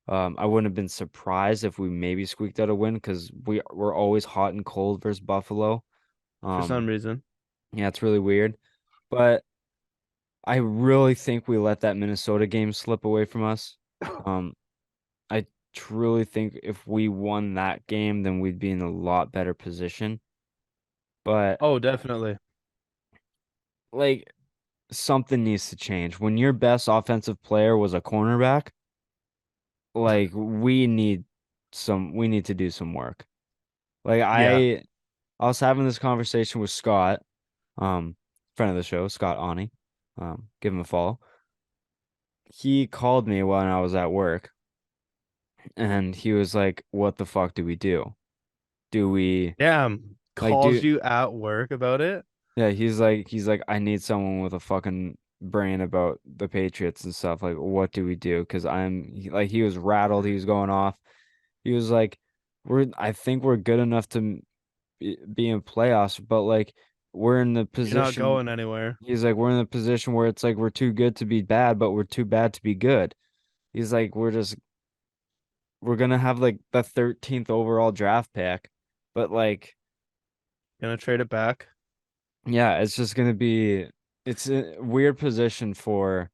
I wouldn't have been surprised if we maybe squeaked out a win because we're always hot and cold versus Buffalo. For some Um, reason. yeah, it's really weird, but I really think we let that Minnesota game slip away from us. Um, I truly think if we won that game, then we'd be in a lot better position. But Oh, definitely. like something needs to change. When your best offensive player was a cornerback, like we need to do some work. Like Yeah. I was having this conversation with Scott, friend of the show, Scott Ani. Give him a follow. he called me when I was at work and he was like, "What the fuck do we do? Do we Damn, like calls do?" you at work about it. Yeah, he's like, "I need someone with a fucking brain about the Patriots and stuff. Like, what do we do?" Because like he was rattled. He was going off. He was like, I think we're good enough to be in playoffs, but like we're in the You're not position." going anywhere. He's like, "We're in the position where it's like we're too good to be bad, but we're too bad to be good." He's like, we're gonna have like the 13th overall draft pick, but like, Gonna trade it back. yeah, it's just gonna be it's a weird position for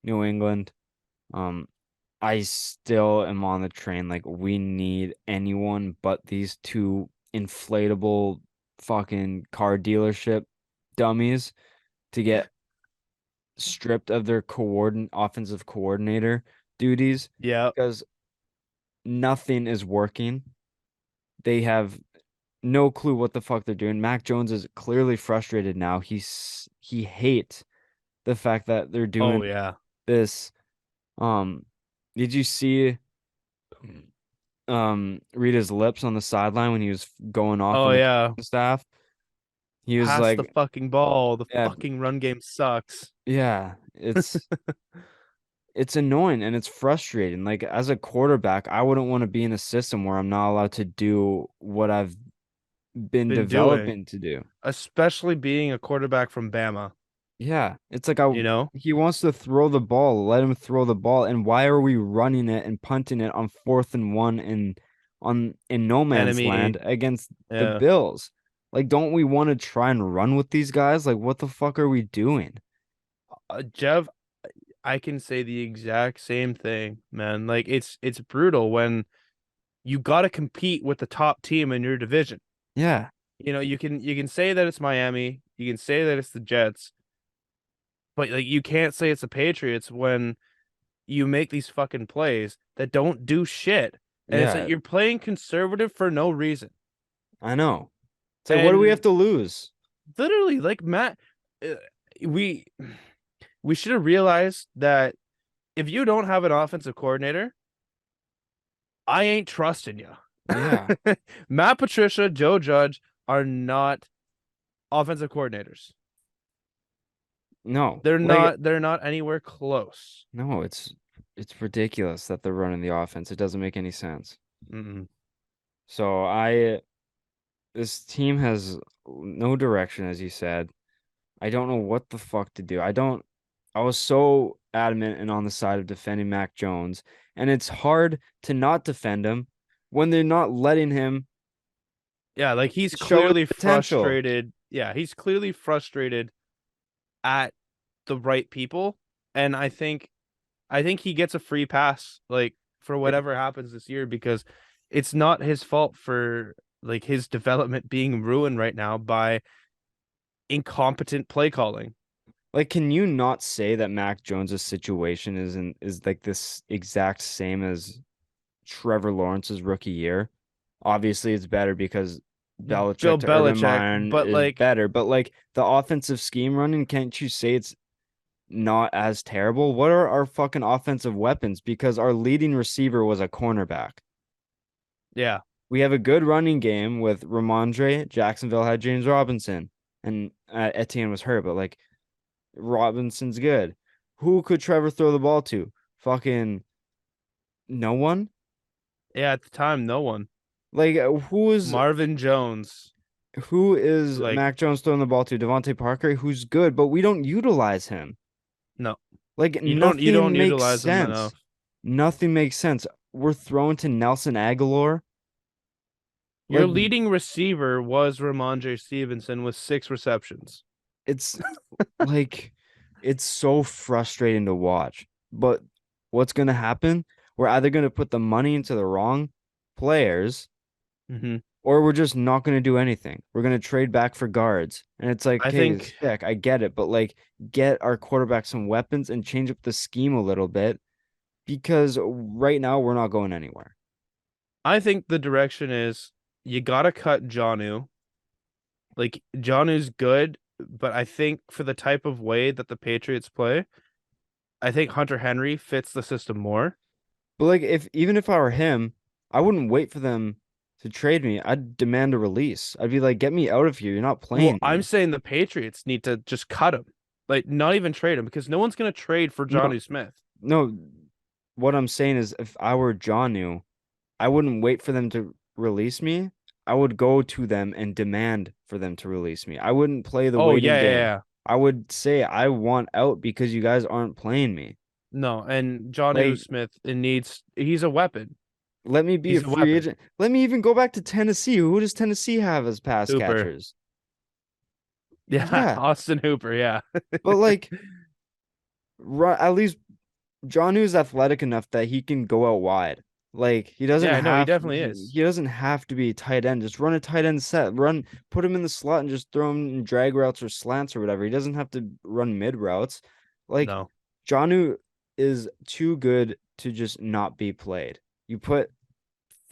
New England. Um, I still am on the train. Like, we need anyone but these two inflatable fucking car dealership dummies to get stripped of their offensive coordinator duties Yeah. because nothing is working. They have no clue what the fuck they're doing. Mac Jones is clearly frustrated now. He hates the fact that they're Oh doing yeah. this. Did you see read his lips on the sideline when he was going off Oh on the yeah. coaching staff? He was Pass the like, fucking ball. The yeah, fucking run game sucks. yeah, it's annoying and it's frustrating. Like as a quarterback, I wouldn't want to be in a system where I'm not allowed to do what I've been Been doing, developing to do. especially being a quarterback from Bama, Yeah, it's like you know? he wants to throw the ball. Let him throw the ball. And why are we running it and punting it on 4th and 1 in no man's land Enemy. against the Yeah. Bills? Like, don't we want to try and run with these guys? Like, what the fuck are we doing? Jev, I can say the exact same thing, man. Like it's brutal when you got to compete with the top team in your division. Yeah, You can say that it's Miami, you can say that it's the Jets, but like you can't say it's the Patriots when you make these fucking plays that don't do shit. And it's like yeah, you're playing conservative for no reason. I know. It's like, what do we have And to lose? literally, like Matt, uh, we we should have realized that if you don't have an offensive coordinator, I ain't trusting you. Yeah, Matt Patricia, Joe Judge are not offensive coordinators. no, They're like, not they're not anywhere close. no, it's ridiculous that they're running the offense. It doesn't make any sense. Mm-mm. So this team has no direction, as you said. I don't know what the fuck to do. I was so adamant and on the side of defending Mac Jones, and it's hard to not defend him when they're not letting him Yeah, like he's show his clearly potential. frustrated. Yeah, he's clearly frustrated at the right people. And I think he gets a free pass like for Like, whatever happens this year because it's not his fault for like his development being ruined right now by incompetent play calling. can you not say that Mac Jones's situation is like this exact same as Trevor Lawrence's rookie year? Obviously, it's better because Bill Belichick to Urban Belichick, Meyer but is like better, but like the offensive scheme running, can't you say it's not as terrible? What are our fucking offensive weapons? Because our leading receiver was a cornerback. yeah, We have a good running game with Ramondre. Jacksonville had James Robinson, and Etienne was hurt, but like Robinson's good. Who could Trevor throw the ball to? Fucking no one. yeah, at the time no one. Like Marvin Jones, who is like Mac Jones throwing the ball to? Devontae Parker, who's good, but we don't utilize him. no. Like You don't nothing makes utilize him sense. enough. Nothing makes sense. We're throwing to Nelson Aguilar. Your Like leading receiver was Ramondre Stevenson with 6 receptions. it's like it's so frustrating to watch. But what's gonna happen? We're either gonna put the money into the wrong players, Hmm. or we're just not gonna do anything. We're gonna trade back for guards. And it's like, I okay, think sick, I get it, but like get our quarterback some weapons and change up the scheme a little bit because right now we're not going anywhere. I think the direction is you gotta cut Jonu. Like Jonu's good, but I think for the type of way that the Patriots play, I think Hunter Henry fits the system more. But like if even if I were him, I wouldn't wait for them to trade me. I'd demand a release. I'd be like, get me out of here. You're not Well, playing I'm me. saying the Patriots need to just cut him. Like, not even trade him because no one's going to trade for No, Johnny Smith. no. What I'm saying is if I were Johnu, I wouldn't wait for them to release me. I would go to them and demand for them to release me. I wouldn't play the Oh, waiting yeah, yeah, game. yeah. I would say I want out because you guys aren't playing me. No, and Johnny Like, Smith he's a weapon. let me be a He's a free weapon. agent. Let me even go back to Tennessee. Who does Tennessee have as pass Hooper. catchers? Yeah, Yeah, Austin Hooper, yeah. but like, at least John is athletic enough that he can go out wide. Like Yeah, no, he definitely is. he doesn't have to be a tight end. Just run a tight end set. Put him in the slot and just throw him in drag routes or slants or whatever. He doesn't have to run mid routes. Like No. Johnu is too good to just not be played. You put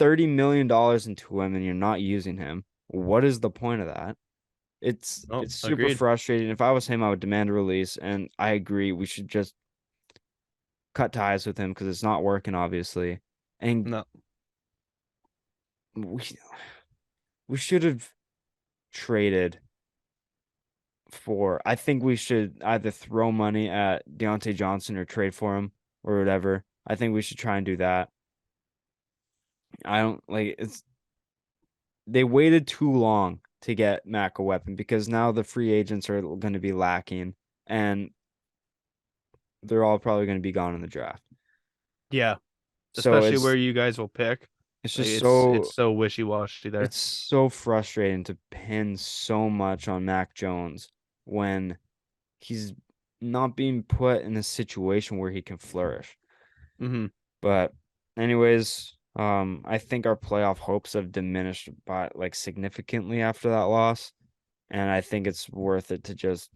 $30 million into him and you're not using him. What is the point of that? Oh, It's super agreed. frustrating. If I was him, I would demand a release, and I agree. We should just cut ties with him because it's not working, obviously. And No. we we should have traded for. I think we should either throw money at Deontay Johnson or trade for him or whatever. I think we should try and do that. I don't like it's they waited too long to get Mac a weapon because now the free agents are going to be lacking and they're all probably going to be gone in the draft. Yeah, So especially where you guys will pick. it's Like just it's so wishy-washy there. it's so frustrating to pin so much on Mac Jones when he's not being put in a situation where he can flourish. Hmm. But anyways, I think our playoff hopes have diminished by like significantly after that loss, and I think it's worth it to just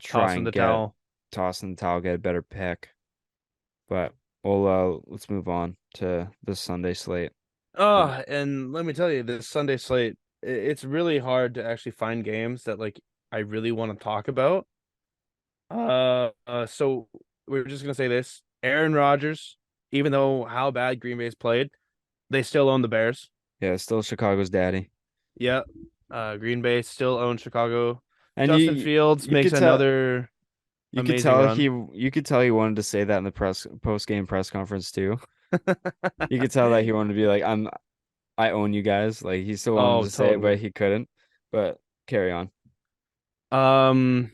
try Tossing and the get towel. toss in the towel, get a better pick. But we'll let's move on to the Sunday slate. Oh, Um, and let me tell you, this Sunday slate, it's really hard to actually find games that like I really want to talk about. So we're just gonna say this: Aaron Rodgers, even though how bad Green Bay's played, they still own the Bears. yeah, still Chicago's daddy. Yeah. Green Bay still owns Chicago. And Justin Fields you makes could tell another you could amazing tell run. you could tell he wanted to say that in the post game press conference too. You could tell that he wanted to be like, I own you guys. Like he still wanted Oh, to say it, but totally. he couldn't. But carry on. Um,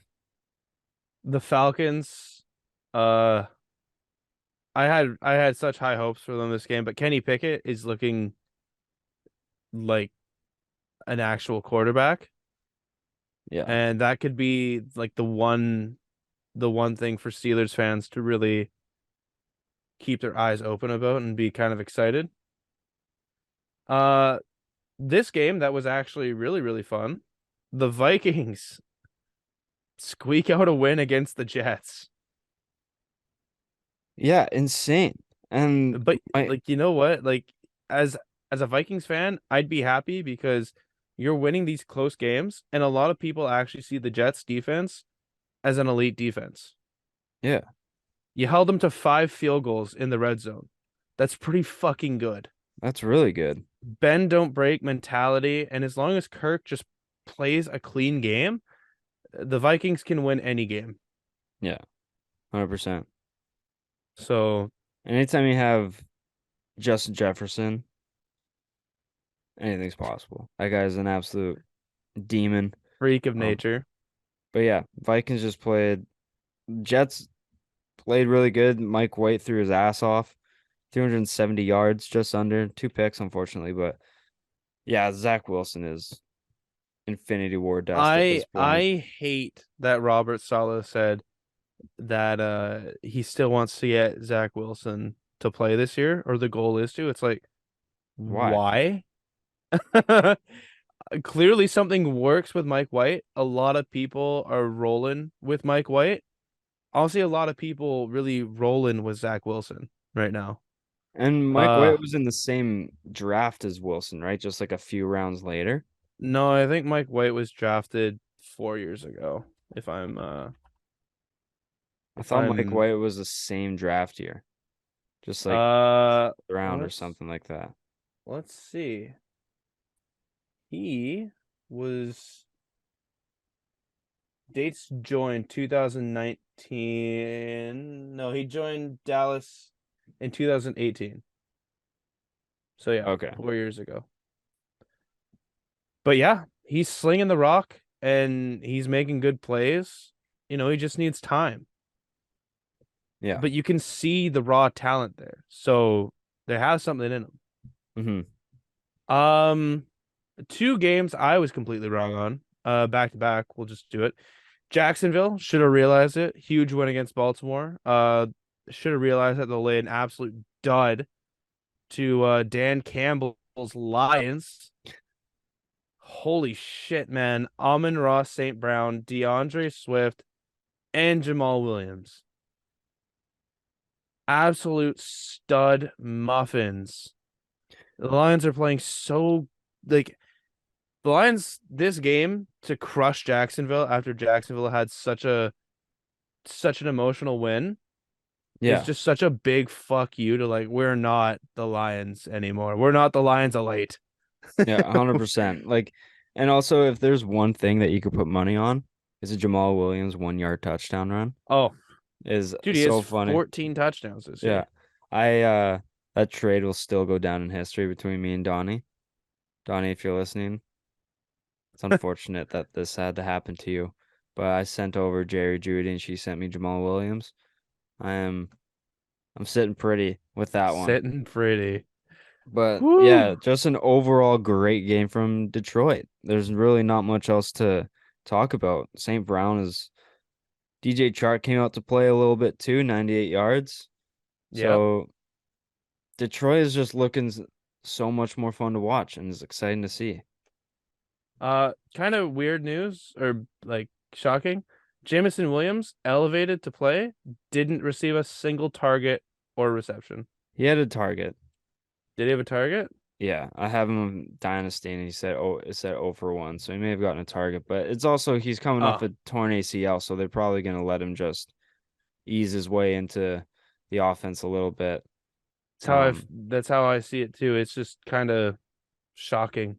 the Falcons, uh, I had such high hopes for them this game, but Kenny Pickett is looking like an actual quarterback, Yeah. and that could be like the one thing for Steelers fans to really keep their eyes open about and be kind of excited. Uh, this game that was actually really, really fun. The Vikings squeak out a win against the Jets. Yeah, insane. And But my like you know what? Like as as a Vikings fan, I'd be happy because you're winning these close games, and a lot of people actually see the Jets defense as an elite defense. yeah, You held them to 5 field goals in the red zone. That's pretty fucking good. that's really good. Bend don't break mentality, and as long as Kirk just plays a clean game, the Vikings can win any game. Yeah, 100%. So Anytime you have Justin Jefferson, anything's possible. That guy's an absolute demon. freak of Um, nature. but yeah, Vikings just played. Jets played really good. Mike White threw his ass off. 370 yards, just under 2 picks, unfortunately. But yeah, Zach Wilson is Infinity War dust at I this point. I hate that Robert Saleh said that he still wants to get Zach Wilson to play this year, or the goal is to. It's like, Why? why? Clearly something works with Mike White. A lot of people are rolling with Mike White. I'll see a lot of people really rolling with Zach Wilson right now. And Mike Uh White was in the same draft as Wilson, right? Just like a few rounds later. no, I think Mike White was drafted 4 years ago, if I'm I thought Mike And White was the same draft year, just like uh round or let's something like that. let's see. He was dates joined 2019. No, he joined Dallas in 2018. So yeah, Okay. 4 years ago. But yeah, he's slinging the rock and he's making good plays. He just needs time. Yeah. But you can see the raw talent there. So there has something in him. Hmm. Um, two games I was completely wrong on. Back to back. We'll just do it. Jacksonville should have realized it. Huge win against Baltimore. Should have realized that they'll lay an absolute dud to Dan Campbell's Lions. Holy shit, man. Amon-Ra St. Brown, DeAndre Swift, and Jamal Williams. Absolute stud muffins. The Lions are playing so like the Lions this game to crush Jacksonville after Jacksonville had such an emotional win is Yeah. just such a big fuck you to like we're not the Lions anymore. We're not the Lions of late. Yeah, 100%. Like, and also if there's one thing that you could put money on, is a Jamal Williams 1 yard touchdown run. Oh, Is dude, he has so funny. 14 touchdowns this Yeah. year. I that trade will still go down in history between me and Donnie. Donnie, if you're listening, it's unfortunate that this had to happen to you. But I sent over Jerry Judy and she sent me Jamal Williams. I am I'm sitting pretty with that one. Sitting pretty. But Whew. yeah, just an overall great game from Detroit. There's really not much else to talk about. St. Brown is DJ Chark came out to play a little bit too, 98 yards. Yep. So Detroit is just looking so much more fun to watch and is exciting to see. Kind of weird news or like shocking. Jamison Williams elevated to play, didn't receive a single target or reception. He had a target. Did he have a target? Yeah, I have him in Dynasty and he said it said 0 for 1, so he may have gotten a target, but it's also he's coming off Oh, a torn ACL, so they're probably gonna let him just ease his way into the offense a little bit. that's how I see it too. It's just kind of shocking.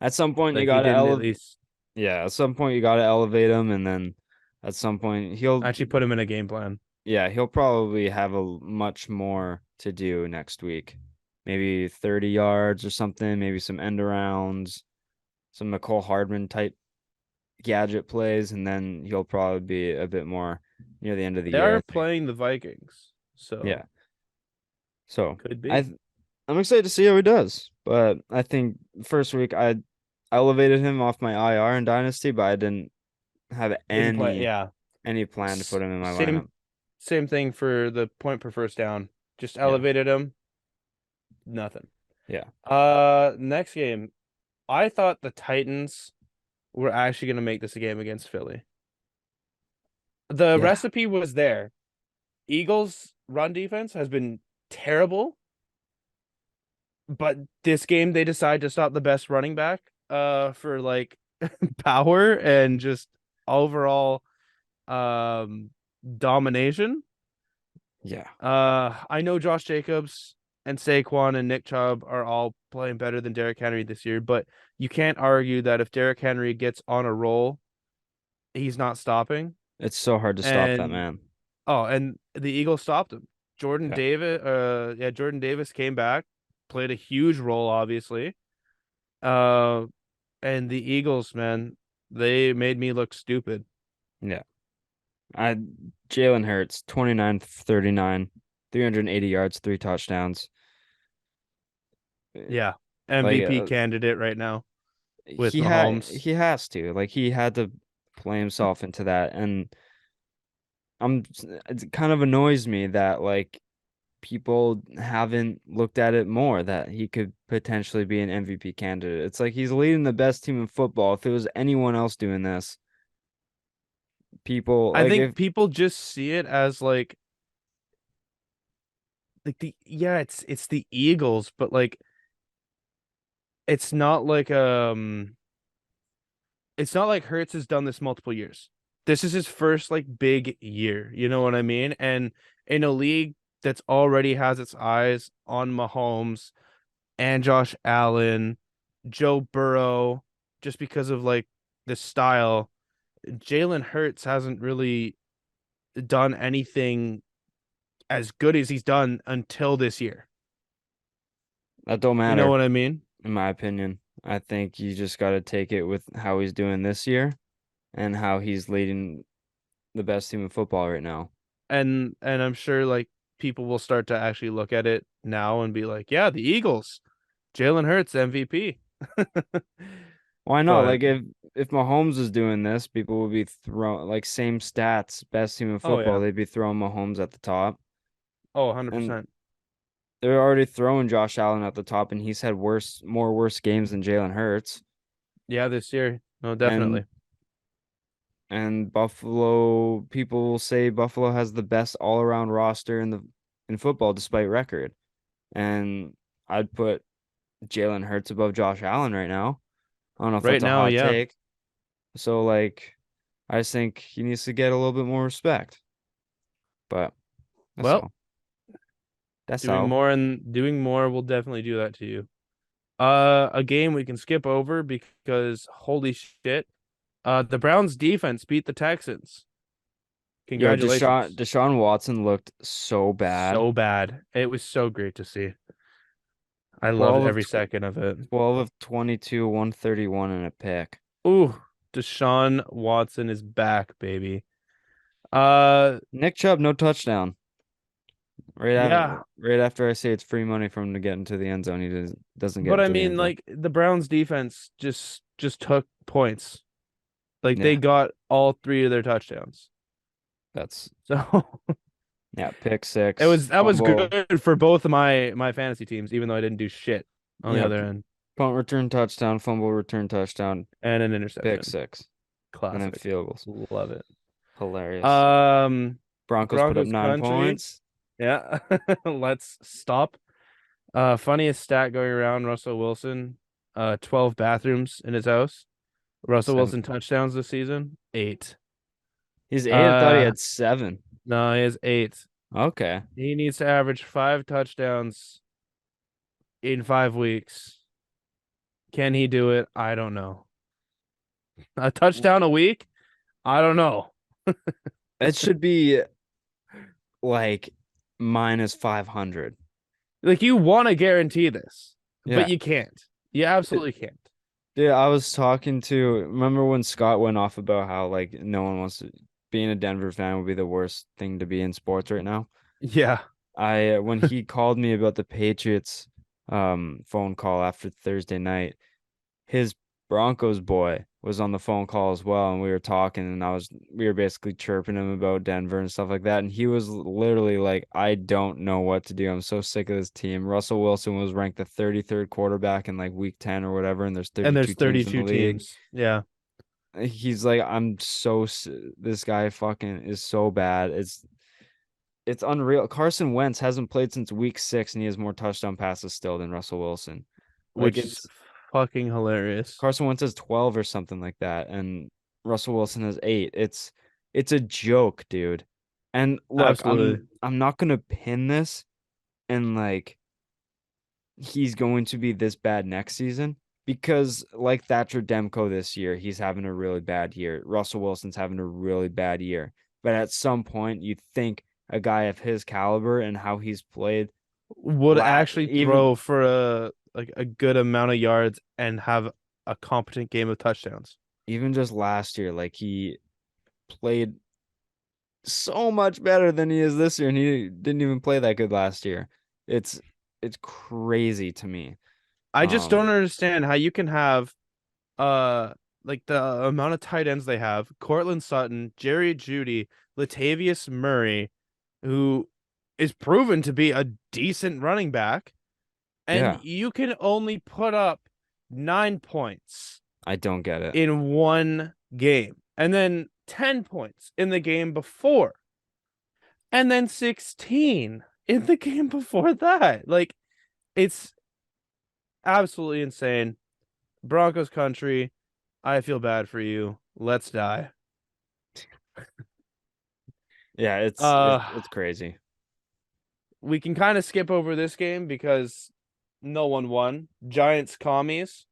At some point you Like he gotta didn't at elevate. least Yeah, at some point you gotta elevate him, and then at some point actually put him in a game plan. he'll probably have a much more to do next week. Maybe 30 yards or something, maybe some end arounds, some Nicole Hardman type gadget plays, and then he'll probably be a bit more near the end of the They year, are I think. playing the Vikings, Yeah. so So could I be. I'm excited to see how he does. But I think first week I elevated him off my IR in Dynasty, but I didn't have Didn't play. Yeah. any plan to put him in my Same lineup. same thing for the point per first down. Just Yeah. elevated him. Nothing. Yeah. Next game. I thought the Titans were actually going to make this a game against Philly. The Yeah. recipe was there. Eagles' run defense has been terrible, but this game they decide to stop the best running back for like power and just overall um domination. Yeah. I know Josh Jacobs and Saquon and Nick Chubb are all playing better than Derrick Henry this year, but you can't argue that if Derrick Henry gets on a roll, he's not stopping. It's so hard to stop that And man. and the Eagles stopped him. Yeah. Jordan Davis came back, played a huge role, obviously. Uh, and the Eagles, man, they made me look stupid. Yeah. I Jalen Hurts, 29 39, 380 yards, three touchdowns. Yeah, Like MVP candidate right now with Mahomes. he has to. Like he had to play himself into that, and I'm it kind of annoys me that like people haven't looked at it more that he could potentially be an MVP candidate. It's like he's leading the best team in football. If it was anyone else doing this, people I like think if people just see it as like the yeah, it's the Eagles, but like it's not like it's not like Hurts has done this multiple years. This is his first like big year. You know what I mean? And in a league that's already has its eyes on Mahomes and Josh Allen, Joe Burrow, just because of like the style, Jalen Hurts hasn't really done anything as good as he's done until this year. That don't You know matter, what I mean? in my opinion. I think you just got to take it with how he's doing this year and how he's leading the best team in football right now. And I'm sure like people will start to actually look at it now and be like, yeah, the Eagles, Jalen Hurts MVP. Why not? But Like if Mahomes is doing this, people would be throwing like same stats, best team in oh football, yeah. they'd be throwing Mahomes at the top. Oh, And 100%. they're already throwing Josh Allen at the top, and he's had more worse games than Jalen Hurts. Yeah, this year. No, And definitely. Buffalo, people will say Buffalo has the best all-around roster in football despite record. And I'd put Jalen Hurts above Josh Allen right now. I don't know if Right that's a now, hot yeah. take. So like I just think he needs to get a little bit more respect. But that's Well, all. That's all. doing more will definitely do that to you. A game we can skip over because holy shit. The Browns defense beat the Texans. Yo, Congratulations. Deshaun Watson looked so bad. So bad. It was so great to see. I loved 12 of every tw second of it. 12 of 22, 131 and a pick. Ooh, Deshaun Watson is back, baby. Uh, Nick Chubb, no touchdown. yeah, Right after I say it's free money for him to get into the end zone, he doesn't get but I into the end mean, zone. like the Browns defense just took points. Like they Yeah, got all three of their touchdowns. that's So yeah, pick it six, was that was fumble. good for both of my fantasy teams, even though I didn't do shit on the Yeah, other end, punt return touchdown, fumble return touchdown, and an pick interception. six, and then Classic. field goals. Love it. Hilarious. Um, Broncos put up Broncos nine country. points. Yeah. Let's stop. Funniest stat going around, Russell Wilson, 12 bathrooms in his house. Russell Seven. Wilson touchdowns this season, 8. He's eight. I thought he Uh, had seven. no, he has 8. Okay. He needs to average 5 touchdowns in 5 weeks. Can he do it? I don't know. A touchdown a week? I don't know. It should be like minus 500. Like you want to guarantee this, but Yeah. you can't. You absolutely can't. Yeah, I was talking to, remember when Scott went off about how like no one wants to, being a Denver fan would be the worst thing to be in sports right now. Yeah. When he called me about the Patriots phone call after Thursday night, his Broncos boy was on the phone call as well, and we were talking, and we were basically chirping him about Denver and stuff like that, and he was literally like, I don't know what to do. I'm so sick of this team. Russell Wilson was ranked the 33rd quarterback in like week 10 or whatever, and there's And there's 32 teams in the 32 league. teams. Yeah. He's like, this guy fucking is so bad. It's unreal. Carson Wentz hasn't played since week 6, and he has more touchdown passes still than Russell Wilson. Like Which is fucking hilarious. Carson Wentz has 12 or something like that, and Russell Wilson has 8. It's a joke, dude. And look, Absolutely. I'm not gonna pin this and like he's going to be this bad next season because like Thatcher Demko this year, he's having a really bad year. Russell Wilson's having a really bad year. But at some point, you think a guy of his caliber and how he's played, Would actually even throw for a good amount of yards and have a competent game of touchdowns. just last year, like he played so much better than he is this year, and he didn't even play that good last year. It's it's crazy to me. I just don't Um, understand how you can have like the amount of tight ends they have, Cortland Sutton, Jerry Judy, Latavius Murray, who is proven to be a decent running back, and yeah, you can only put up 9 points I don't get it. in one game, and then 10 points in the game before, and then 16 in the game before that. Like, it's absolutely insane. Broncos country, I feel bad for you. Let's die. Yeah, Uh, it's crazy. we can kind of skip over this game because no one won. Giants commies.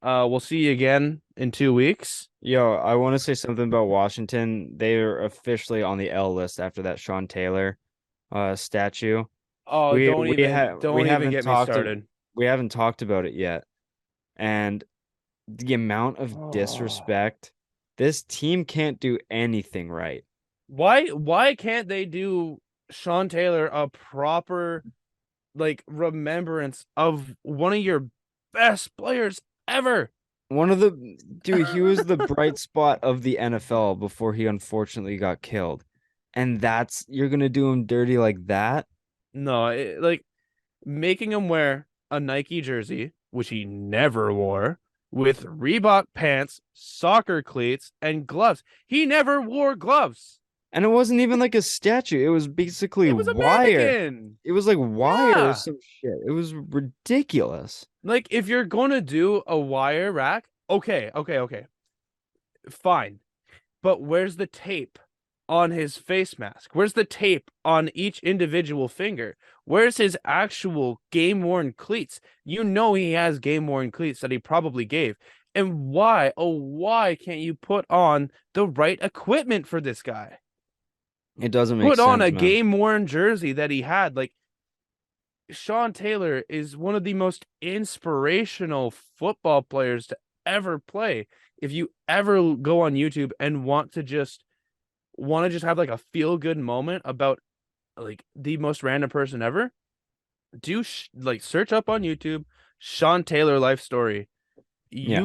We'll see you again in 2 weeks. Yo, I want to say something about Washington. They're officially on the L list after that Sean Taylor statue. Oh, We don't we even have don't even get me started. we haven't talked about it yet. And the amount of Oh. disrespect, this team can't do anything right. Why can't they do Sean Taylor a proper like remembrance of one of your best players ever? One of the dude, he was the bright spot of the NFL before he unfortunately got killed. And that's you're gonna do him dirty like that? No, like making him wear a Nike jersey, which he never wore, with Reebok pants, soccer cleats, and gloves. He never wore gloves. And it wasn't even like a statue. It was basically It was a wire. mannequin. It was like wire or Yeah. some shit. It was ridiculous. Like if you're gonna do a wire rack, okay, fine. But where's the tape on his face mask? Where's the tape on each individual finger? Where's his actual game worn cleats? You know he has game worn cleats that he probably gave. And why, oh, why can't you put on the right equipment for this guy? It doesn't make Put on sense, a man. game worn jersey that he had. Like, Sean Taylor is one of the most inspirational football players to ever play. If you ever go on YouTube and want to just have like a feel good moment about like the most random person ever, like search up on YouTube Sean Taylor life story. Yeah.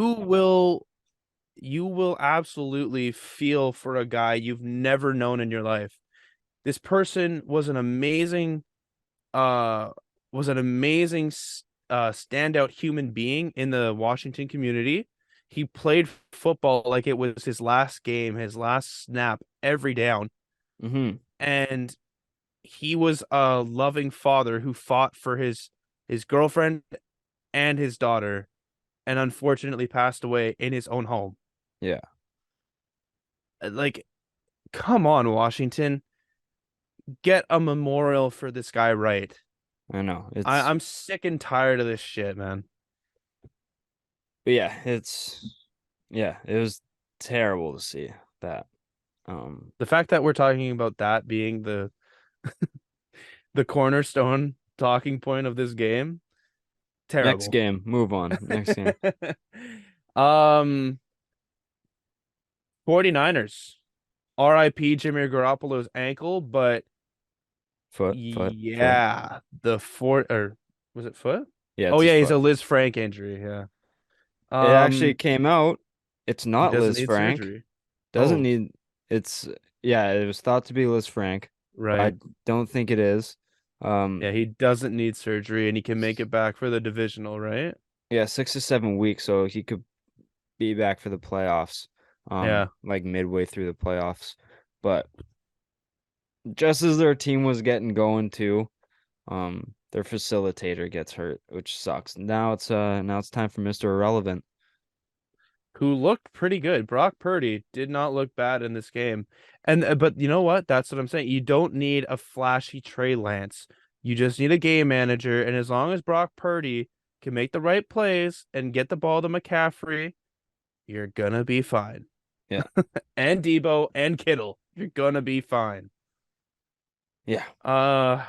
You will absolutely feel for a guy you've never known in your life. This person uh was an amazing standout human being in the Washington community. He played football like it was his last game, his last snap every down. Mm-hmm. And he was a loving father who fought for his girlfriend and his daughter and unfortunately passed away in his own home. Yeah. Like, come on, Washington, get a memorial for this guy right. I know. I'm sick and tired of this shit, man. But yeah, it was terrible to see that. The fact that we're talking about that being the cornerstone talking point of this game, Next terrible. game, move on. Next game. um 49ers. RIP Jimmy Garoppolo's ankle, but Foot. yeah, the foot or was it foot? Yeah, Oh it's his yeah, he's foot. a Liz Frank injury. Yeah. It actually Um, came out. It's he not doesn't Liz need Frank. surgery. Doesn't Oh, need it's yeah, it was thought to be Liz Frank, but I right. don't think it is. Yeah, he doesn't need surgery and he can make it back for the divisional, right? Yeah, 6 to 7 weeks, so he could be back for the playoffs. Yeah. Like midway through the playoffs. But just as their team was getting going too, their facilitator gets hurt, which sucks. Now it's time for Mr. Irrelevant. Who looked pretty good. Brock Purdy did not look bad in this game. And but you know what? That's what I'm saying. You don't need a flashy Trey Lance. You just need a game manager. And as long as Brock Purdy can make the right plays and get the ball to McCaffrey, you're gonna be fine. Yeah. And Debo and Kittle, you're gonna be fine. Yeah. Uh,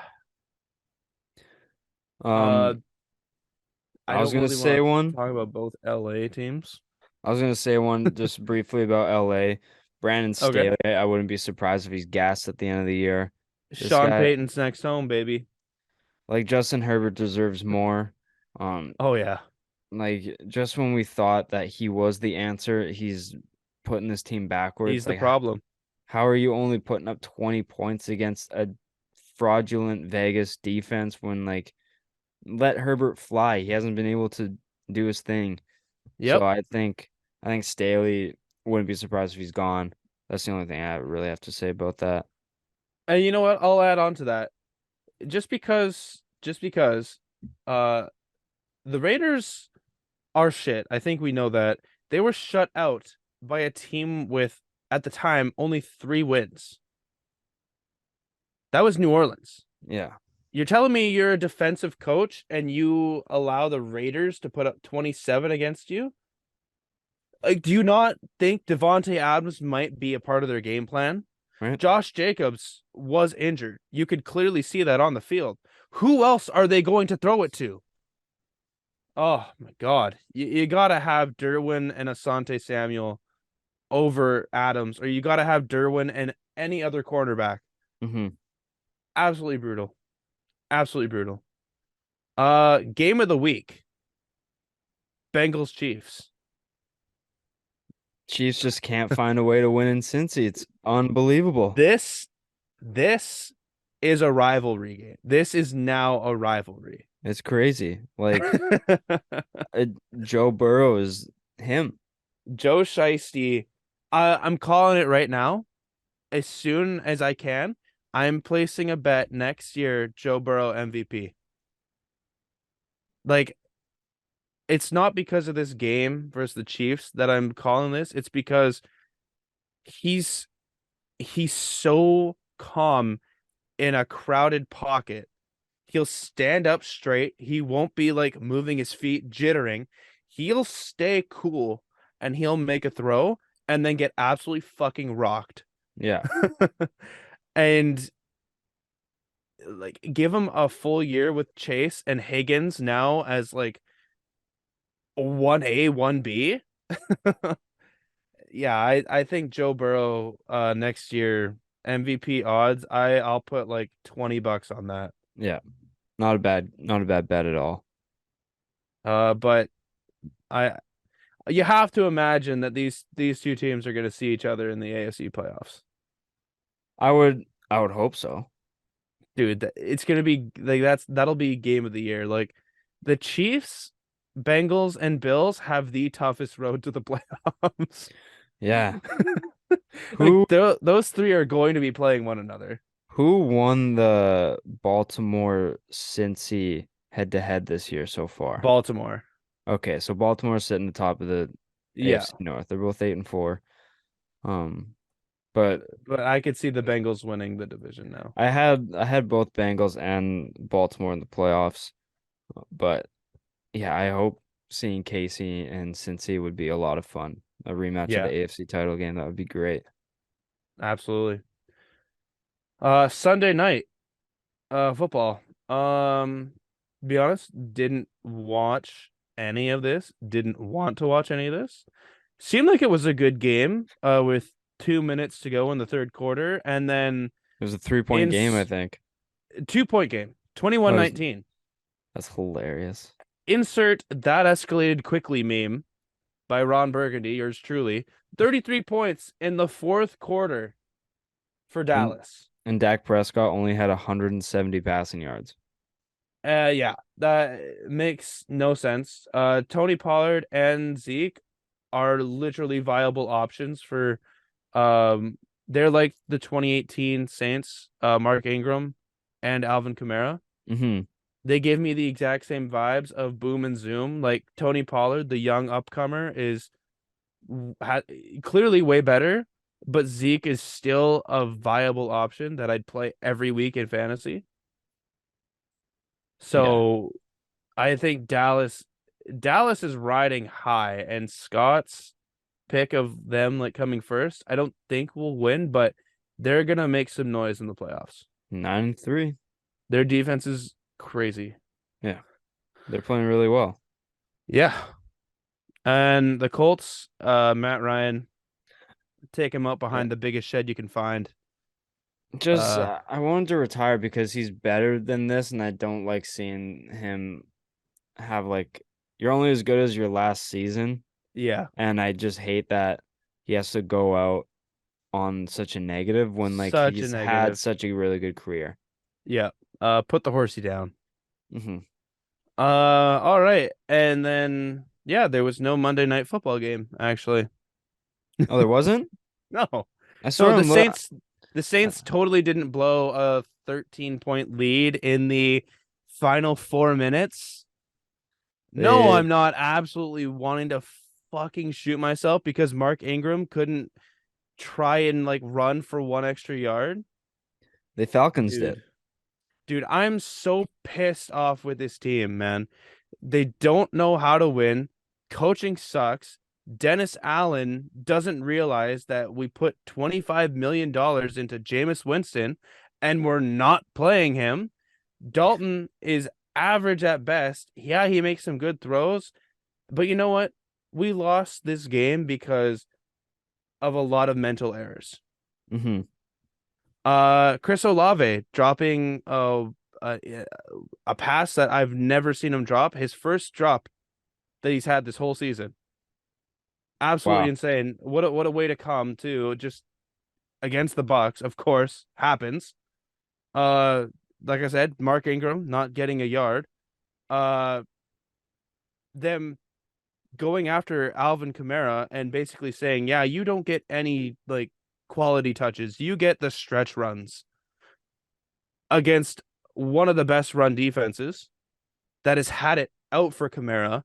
uh, Um, I I was don't gonna really say want to one. talk about both LA teams. I was gonna say one just briefly about LA. Brandon Okay. Staley, I wouldn't be surprised if he's gassed at the end of the year. This Sean guy, Payton's next home, baby. like Justin Herbert, deserves more. Um, Oh yeah. like just when we thought that he was the answer, he's putting this team backwards. He's the Like, problem. how are you only putting up 20 points against a fraudulent Vegas defense when like let Herbert fly? He hasn't been able to do his thing. So Yep. I think Staley wouldn't be surprised if he's gone. That's the only thing I really have to say about that. And you know what? I'll add on to that. Just because uh the Raiders are shit. I think we know that. They were shut out by a team with at the time only 3 wins. That was New Orleans. Yeah. You're telling me you're a defensive coach and you allow the Raiders to put up 27 against you? Like, do you not think Devontae Adams might be a part of their game plan? Right. Josh Jacobs was injured. You could clearly see that on the field. Who else are they going to throw it to? Oh my God. You gotta have Derwin and Asante Samuel over Adams, or you gotta have Derwin and any other cornerback. Hmm. Absolutely brutal. Absolutely brutal. Game of the week. Bengals Chiefs. Chiefs just can't find a way to win in Cincy. It's unbelievable. This this is a rivalry game. This is now a rivalry. It's crazy. Like uh, Joe Burrow is him. Joe Shiesty, I'm calling it right now. As soon as I can, I'm placing a bet next year, Joe Burrow MVP. Like, it's not because of this game versus the Chiefs that I'm calling this. It's because he's he's so calm in a crowded pocket. He'll stand up straight. He won't be like moving his feet, jittering. He'll stay cool and he'll make a throw and then get absolutely fucking rocked. Yeah. And like give him a full year with Chase and Higgins now as like 1A, 1B. Yeah, I think Joe Burrow next year MVP odds. I'll put like $20 on that. Yeah. Not a bad bet at all. But I you have to imagine that these two teams are going to see each other in the AFC playoffs. I would hope so. Dude, it's going to be like that'll be game of the year. Like the Chiefs, Bengals and Bills have the toughest road to the playoffs. Yeah. Like Who those three are going to be playing one another. who won the Baltimore Cincy head to head this year so far? Baltimore. Okay, so Baltimore's sitting at the top of the Yeah, AFC North. They're both 8-4. Um, but but I could see the Bengals winning the division now. I had both Bengals and Baltimore in the playoffs. But yeah, I hope seeing Casey and Cincy would be a lot of fun. A rematch of the Yeah, AFC title game, that would be great. absolutely. Sunday night, football. Be honest, didn't watch any of this. Didn't want to watch any of this. Seemed like it was a good game, with 2 minutes to go in the third quarter, and then It was a 3 point in game, I think. 2 point game, That was 21-19. that's hilarious. Insert that escalated quickly meme by Ron Burgundy, yours truly. 33 points in the fourth quarter for And Dallas. and Dak Prescott only had 170 passing yards. Yeah, that makes no sense. Tony Pollard and Zeke are literally viable options for they're like the 2018 Saints, Mark Ingram and Alvin Kamara. Hmm. They give me the exact same vibes of Boom and Zoom. Like Tony Pollard, the young upcomer, is ha clearly way better, but Zeke is still a viable option that I'd play every week in fantasy. Yeah. So I think Dallas is riding high, and Scott's pick of them like coming first, I don't think will win, but they're gonna make some noise in the playoffs. 9-3. Their defense is crazy. Yeah. They're playing really well. Yeah. And the Colts, Matt Ryan, take him out Yeah. behind the biggest shed you can find. Just Uh I wanted to retire because he's better than this, and I don't like seeing him have like you're only as good as your last season, yeah, and I just hate that he has to go out on such a negative when like such a he's had negative. such a really good career. Yeah. Put the horsey down. Hmm. All right. And then yeah, there was no Monday night football game, actually. Oh, there wasn't? No. I So saw him look. The Saints totally didn't blow a 13-point lead in the final 4 minutes. No, They I'm not absolutely wanting to fucking shoot myself because Mark Ingram couldn't try and like run for one extra yard. They Falcons did. Dude. Dude, I'm so pissed off with this team, man. They don't know how to win. Coaching sucks. Dennis Allen doesn't realize that we put $25 million into Jameis Winston and we're not playing him. Dalton is average at best. Yeah, he makes some good throws, but you know what? We lost this game because of a lot of mental errors. Hmm. Chris Olave dropping a a pass that I've never seen him drop. His first drop that he's had this whole season. Absolutely Wow. insane. What a way to come to just against the Bucks, of course, happens. Uh like I said, Mark Ingram not getting a yard. Uh them going after Alvin Kamara and basically saying, "Yeah, you don't get any like quality touches. You get the stretch runs." Against one of the best run defenses that has had it out for Kamara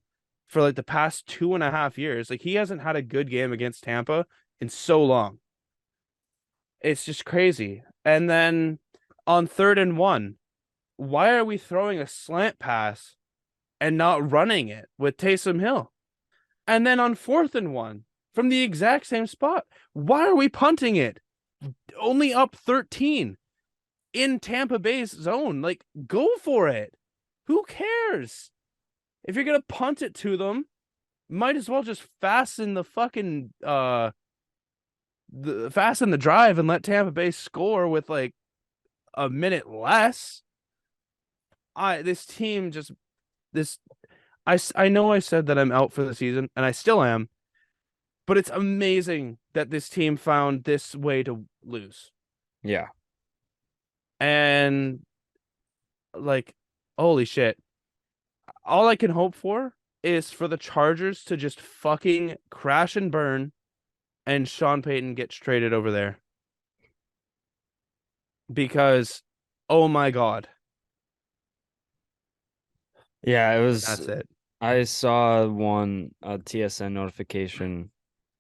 for like the past 2.5 years. Like he hasn't had a good game against Tampa in so long. It's just crazy. And then on 3rd and 1, why are we throwing a slant pass and not running it with Taysom Hill? And then on 4th and 1, from the exact same spot, why are we punting it? Only up 13 in Tampa Bay's zone. Like, go for it. Who cares? If you're gonna punt it to them, might as well just fasten the fucking fasten the drive and let Tampa Bay score with like a minute less. This team just this I know I said that I'm out for the season and I still am, but it's amazing that this team found this way to lose. Yeah. And like holy shit. All I can hope for is for the Chargers to just fucking crash and burn and Sean Payton gets traded over there. Because, oh my God, Yeah, it was. that's it. I saw one TSN notification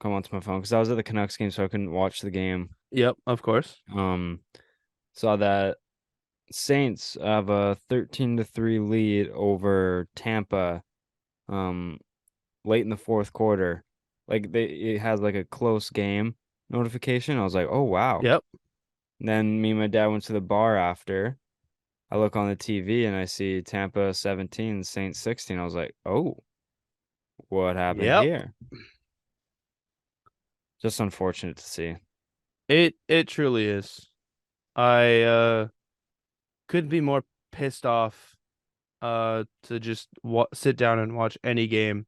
come onto my phone because I was at the Canucks game, so I couldn't watch the game. Yep, of course. Um, saw that Saints have a 13-3 lead over Tampa, um, late in the fourth quarter. Like it has like a close game notification. I was like, oh wow. Yep. And then me and my dad went to the bar after. I look on the TV and I see Tampa 17, Saints 16. I was like, oh, what happened Yep. here? Just unfortunate to see. It truly is. I couldn't be more pissed off to just sit down and watch any game.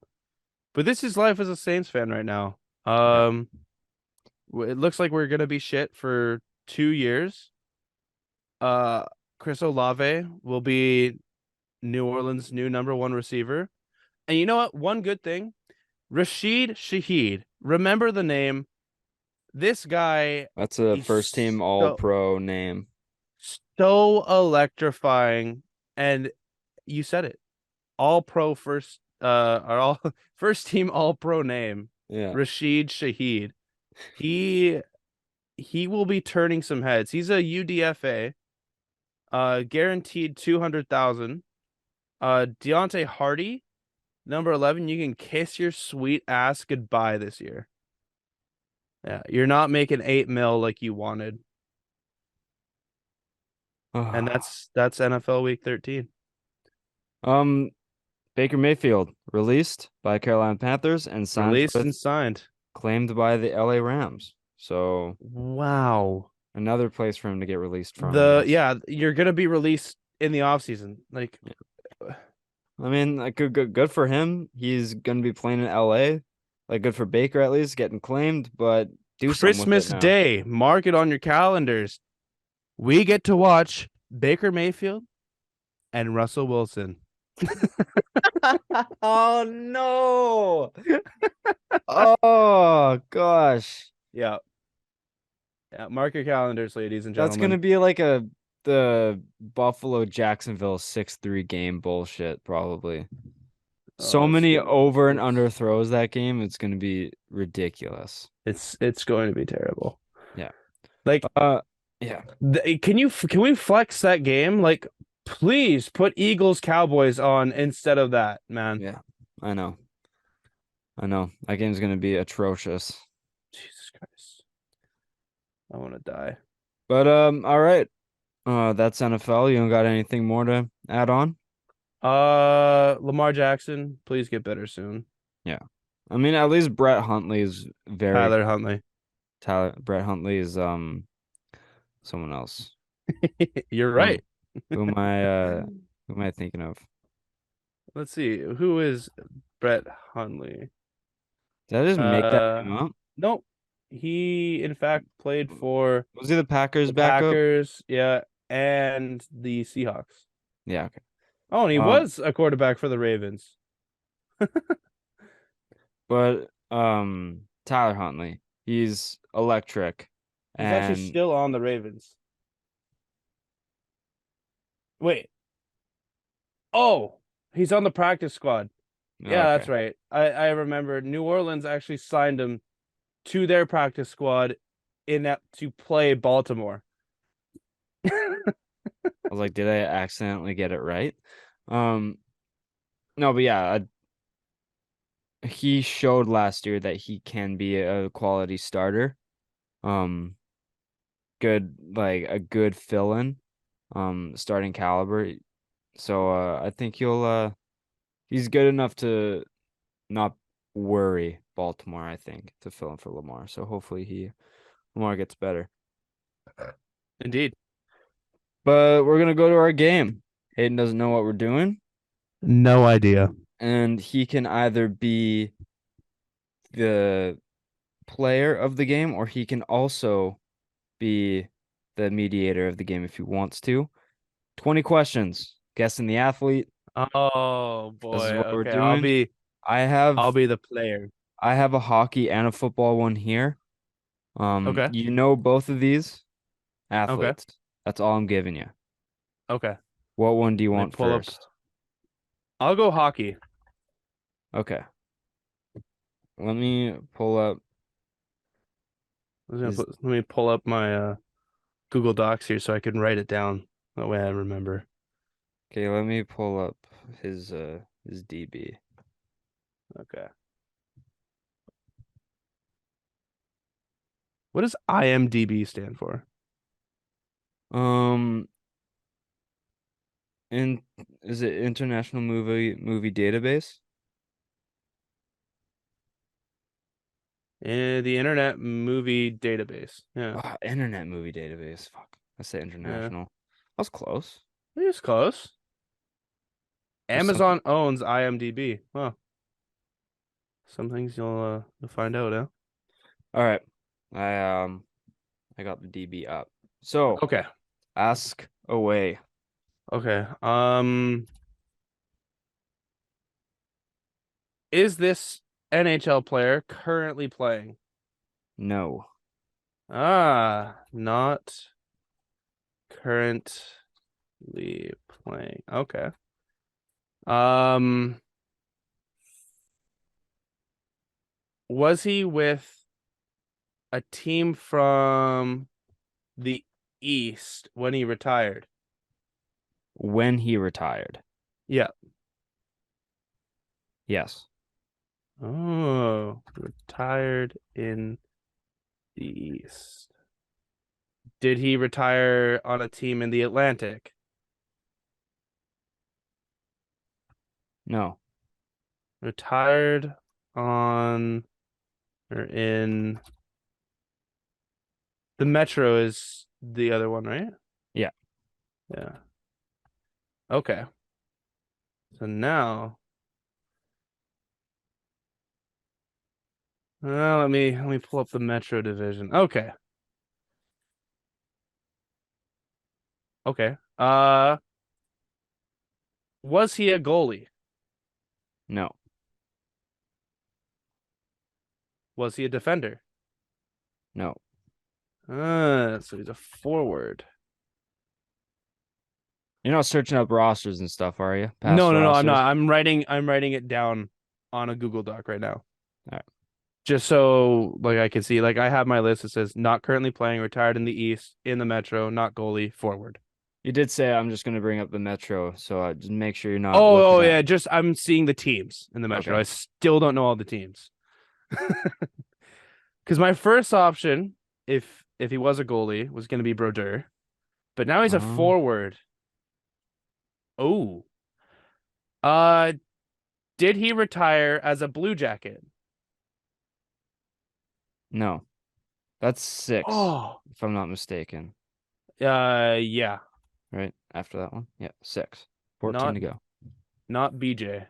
But this is life as a Saints fan right now. Yeah. It looks like we're gonna be shit for 2 years. Uh, Chris Olave will be New Orleans' new number one receiver. And you know what? One good thing, Rashid Shaheed. Remember the name. This guy That's a first team is all pro name. so electrifying. And you said it. All pro first are all first team all pro name. Yeah. Rashid Shaheed. He he will be turning some heads. He's a UDFA, guaranteed 200,000. Deontay Hardy, number 11, you can kiss your sweet ass goodbye this year. Yeah, you're not making 8 mil like you wanted. And that's NFL week 13. Um, Baker Mayfield released by Carolina Panthers and signed Released and with signed. claimed by the LA Rams. So Wow. another place for him to get released from, I guess. Yeah, you're gonna be released in the offseason. Like Yeah. I mean, like good for him. He's gonna be playing in LA. Like good for Baker at least getting claimed, but do something with it Christmas now. Day, mark it on your calendars. We get to watch Baker Mayfield and Russell Wilson. Oh no. Oh gosh. Yeah. Yeah, mark your calendars, ladies and That's gonna gentlemen. be like the Buffalo Jacksonville 6-3 game bullshit, probably. So It's many gonna over and under throws that game, it's gonna be ridiculous. it's going to be terrible. Yeah. Like Uh Yeah. Can we flex that game? Like, please put Eagles Cowboys on instead of that, man. Yeah. I know. I know. That game's gonna be atrocious. Jesus Christ. I want to die. But all right. That's NFL. You don't got anything more to add on? Lamar Jackson, please get better soon. Yeah. I mean, at least Brett Huntley is very Tyler Huntley. Tyler. Brett Huntley is someone else. You're Who right. who am I who am I thinking of? Let's see. Who is Brett Hundley? Did I just make that Uh, name up? nope. He, in fact, played for Was he the Packers the backup? Packers, yeah, and the Seahawks. Yeah, okay. Oh, and he Um, was a quarterback for the Ravens. but Tyler Huntley, he's electric, He's actually and still on the Ravens. Wait. Oh, he's on the practice squad. Yeah, okay. that's right. I remember New Orleans actually signed him to their practice squad in that to play Baltimore. I was like, did I accidentally get it right? Um, no, but yeah, he showed last year that he can be a quality starter. Um, good like a good fill-in, starting caliber. So I think he's good enough to not worry Baltimore, I think, to fill in for Lamar. So hopefully Lamar gets better. Indeed. But we're gonna go to our game. Hayden doesn't know what we're doing, No idea. and he can either be the player of the game or he can also be the mediator of the game if he wants to. 20 questions, guessing the athlete. Oh This is boy. what we're Okay, doing. I I'll have be the player. I have a hockey and a football one here. Okay. You know both of these Okay. athletes. That's all I'm giving you. Okay. What one do you Let me want pull up. first? I'll go hockey. Okay. Let me pull up his Let me pull up my Google Docs here so I can write it down. That way I remember. Okay, let me pull up his DB. Okay. What does IMDb stand for? Um in is it International Movie Database? The Internet Movie Database. Yeah. Ah, Internet Movie Database. Fuck. I said Yeah. international. That was close. It's close. There's something. Amazon owns IMDb. Well, some things you'll find out, huh? All right. I I got the DB up. So, Okay. ask away. Okay. Is this NHL player currently playing? No. Not currently playing. Okay. Um, was he with a team from the East when he retired? When he retired. Yeah. Yes. Oh, retired in the East. Did he retire on a team in the Atlantic? No. Retired on or in the Metro is the other one, right? Yeah. Yeah. Okay. So now, let me pull up the Metro division. Okay. Okay. Was he a goalie? No. Was he a defender? No. So he's a forward. You're not searching up rosters and stuff, are you? Past No, I'm rosters? not. I'm writing it down on a Google Doc right now. All right. Just so like I can see, like I have my list that says not currently playing, retired in the East, in the Metro, not goalie, forward. You did say I'm just gonna bring up the Metro, so just make sure you're not Oh looking at. yeah, just I'm seeing the teams in the Metro. Okay. I still don't know all the teams. Because my first option, if he was a goalie, was going to be Brodeur, but now he's a Um, forward. Oh, uh, did he retire as a Blue Jacket? no, that's six, Oh, if I'm not mistaken. yeah, Right after that one, yeah, six. 14 not to go. not BJ.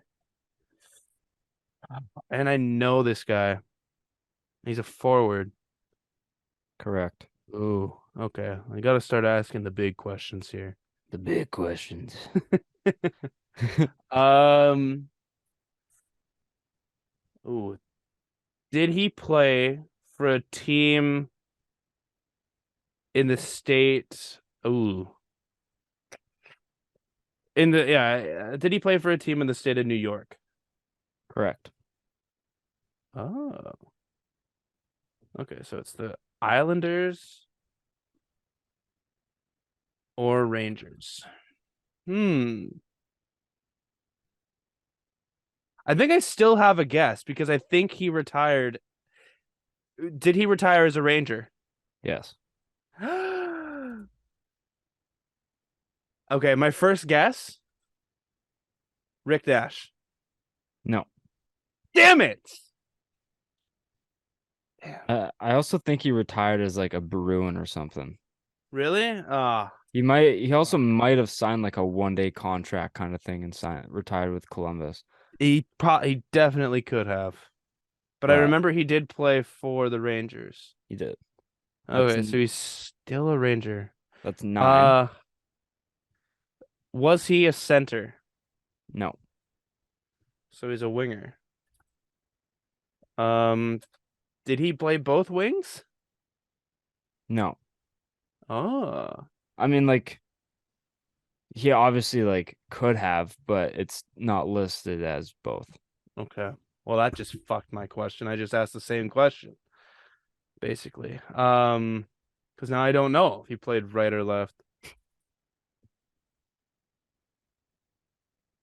And I know this guy. He's a forward. Correct. Ooh, okay. I got to start asking the big questions here. The big questions. Um, ooh, did he play for a team in the state? Ooh, in the yeah, did he play for a team in the state of New York? Correct. Oh, okay. So it's the Islanders or Rangers. Hmm. I think I still have a guess because I think he retired. Did he retire as a Ranger? Yes. Okay, my first guess, Rick Dash. No. Damn it. Damn. I also think he retired as like a Bruin or something. Really? Ah, He also fuck. might have signed like a 1 day contract kind of thing and retired with Columbus. He definitely could have. But I But remember he did play for the Rangers. he did. That's Okay, so he's still a Ranger. that's nine. Uh, was he a center? No. So he's a winger. Um, did he play both wings? No. Oh, I mean like he obviously like could have, but it's not listed as both. okay. Well, that just fucked my question. I just asked the same question, basically. Because now I don't know if he played right or left.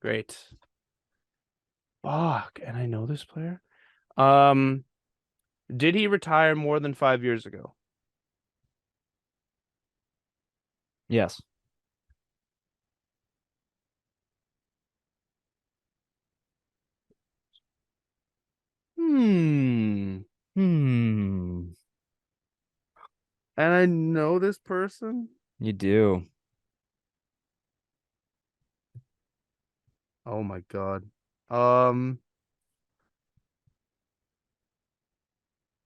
Great. Fuck, and I know this player. Um, did he retire more than 5 years ago? Yes. Hmm. Hmm. And I know this person. You do. Oh my God. Um,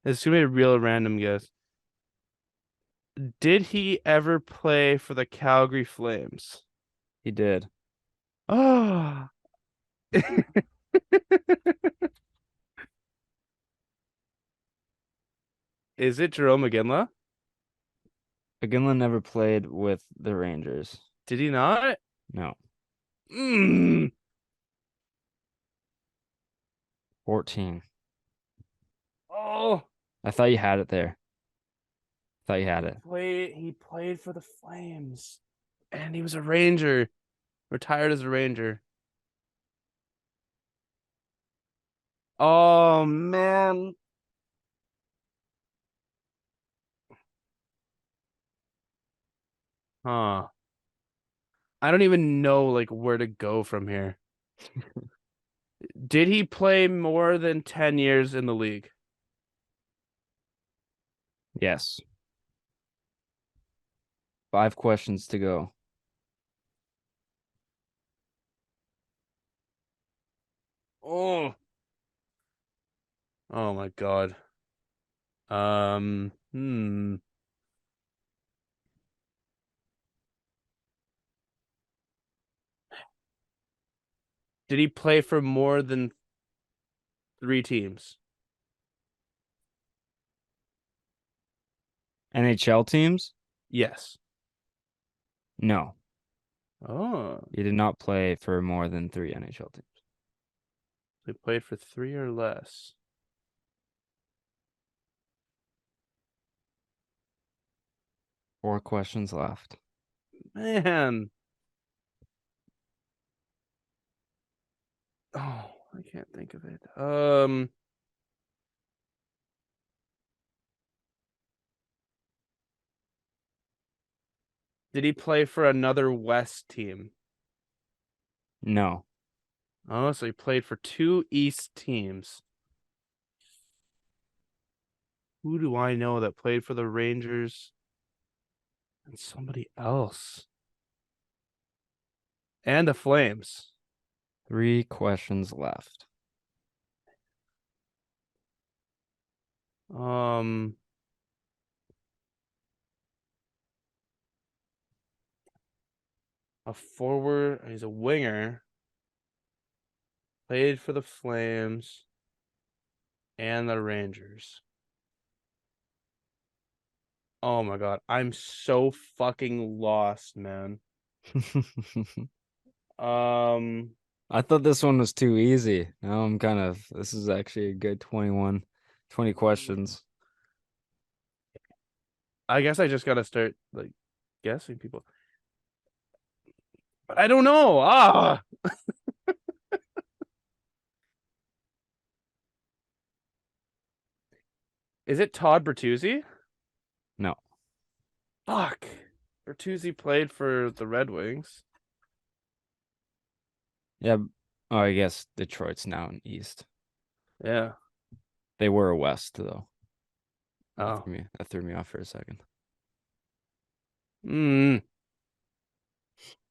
it's gonna be a real random guess. Did he ever play for the Calgary Flames? He did. Oh, is it Jerome McGinley? McGinley never played with the Rangers. Did he not? No. Mm. 14. Oh, I thought you had it there. Thought you had it. he played for the Flames. And he was a Ranger, retired as a Ranger. Oh man. Huh. I don't even know like where to go from here. Did he play more than 10 years in the league? Yes. 5 questions to go. Oh. Oh my God. Hmm. Did he play for more than 3 teams? NHL teams? Yes. No. Oh, He did not play for more than 3 NHL teams. he played for 3 or less. Four questions left. Man. Oh, I can't think of it. Did he play for another West team? No. Oh, so he played for two East teams. Who do I know that played for the Rangers and somebody else? And the Flames. Three questions left. Um, a forward, he's a winger, played for the Flames and the Rangers. Oh my God, I'm so fucking lost, man. Um, I thought this one was too easy. Now I'm kind of, this is actually a good 20 questions. I guess I just gotta start like guessing people. But I don't know. Is it Todd Bertuzzi? No. Fuck. Bertuzzi played for the Red Wings. Yeah. Oh, I guess Detroit's now in East. Yeah. They were a West though. Oh. That threw me off for a second. Hmm.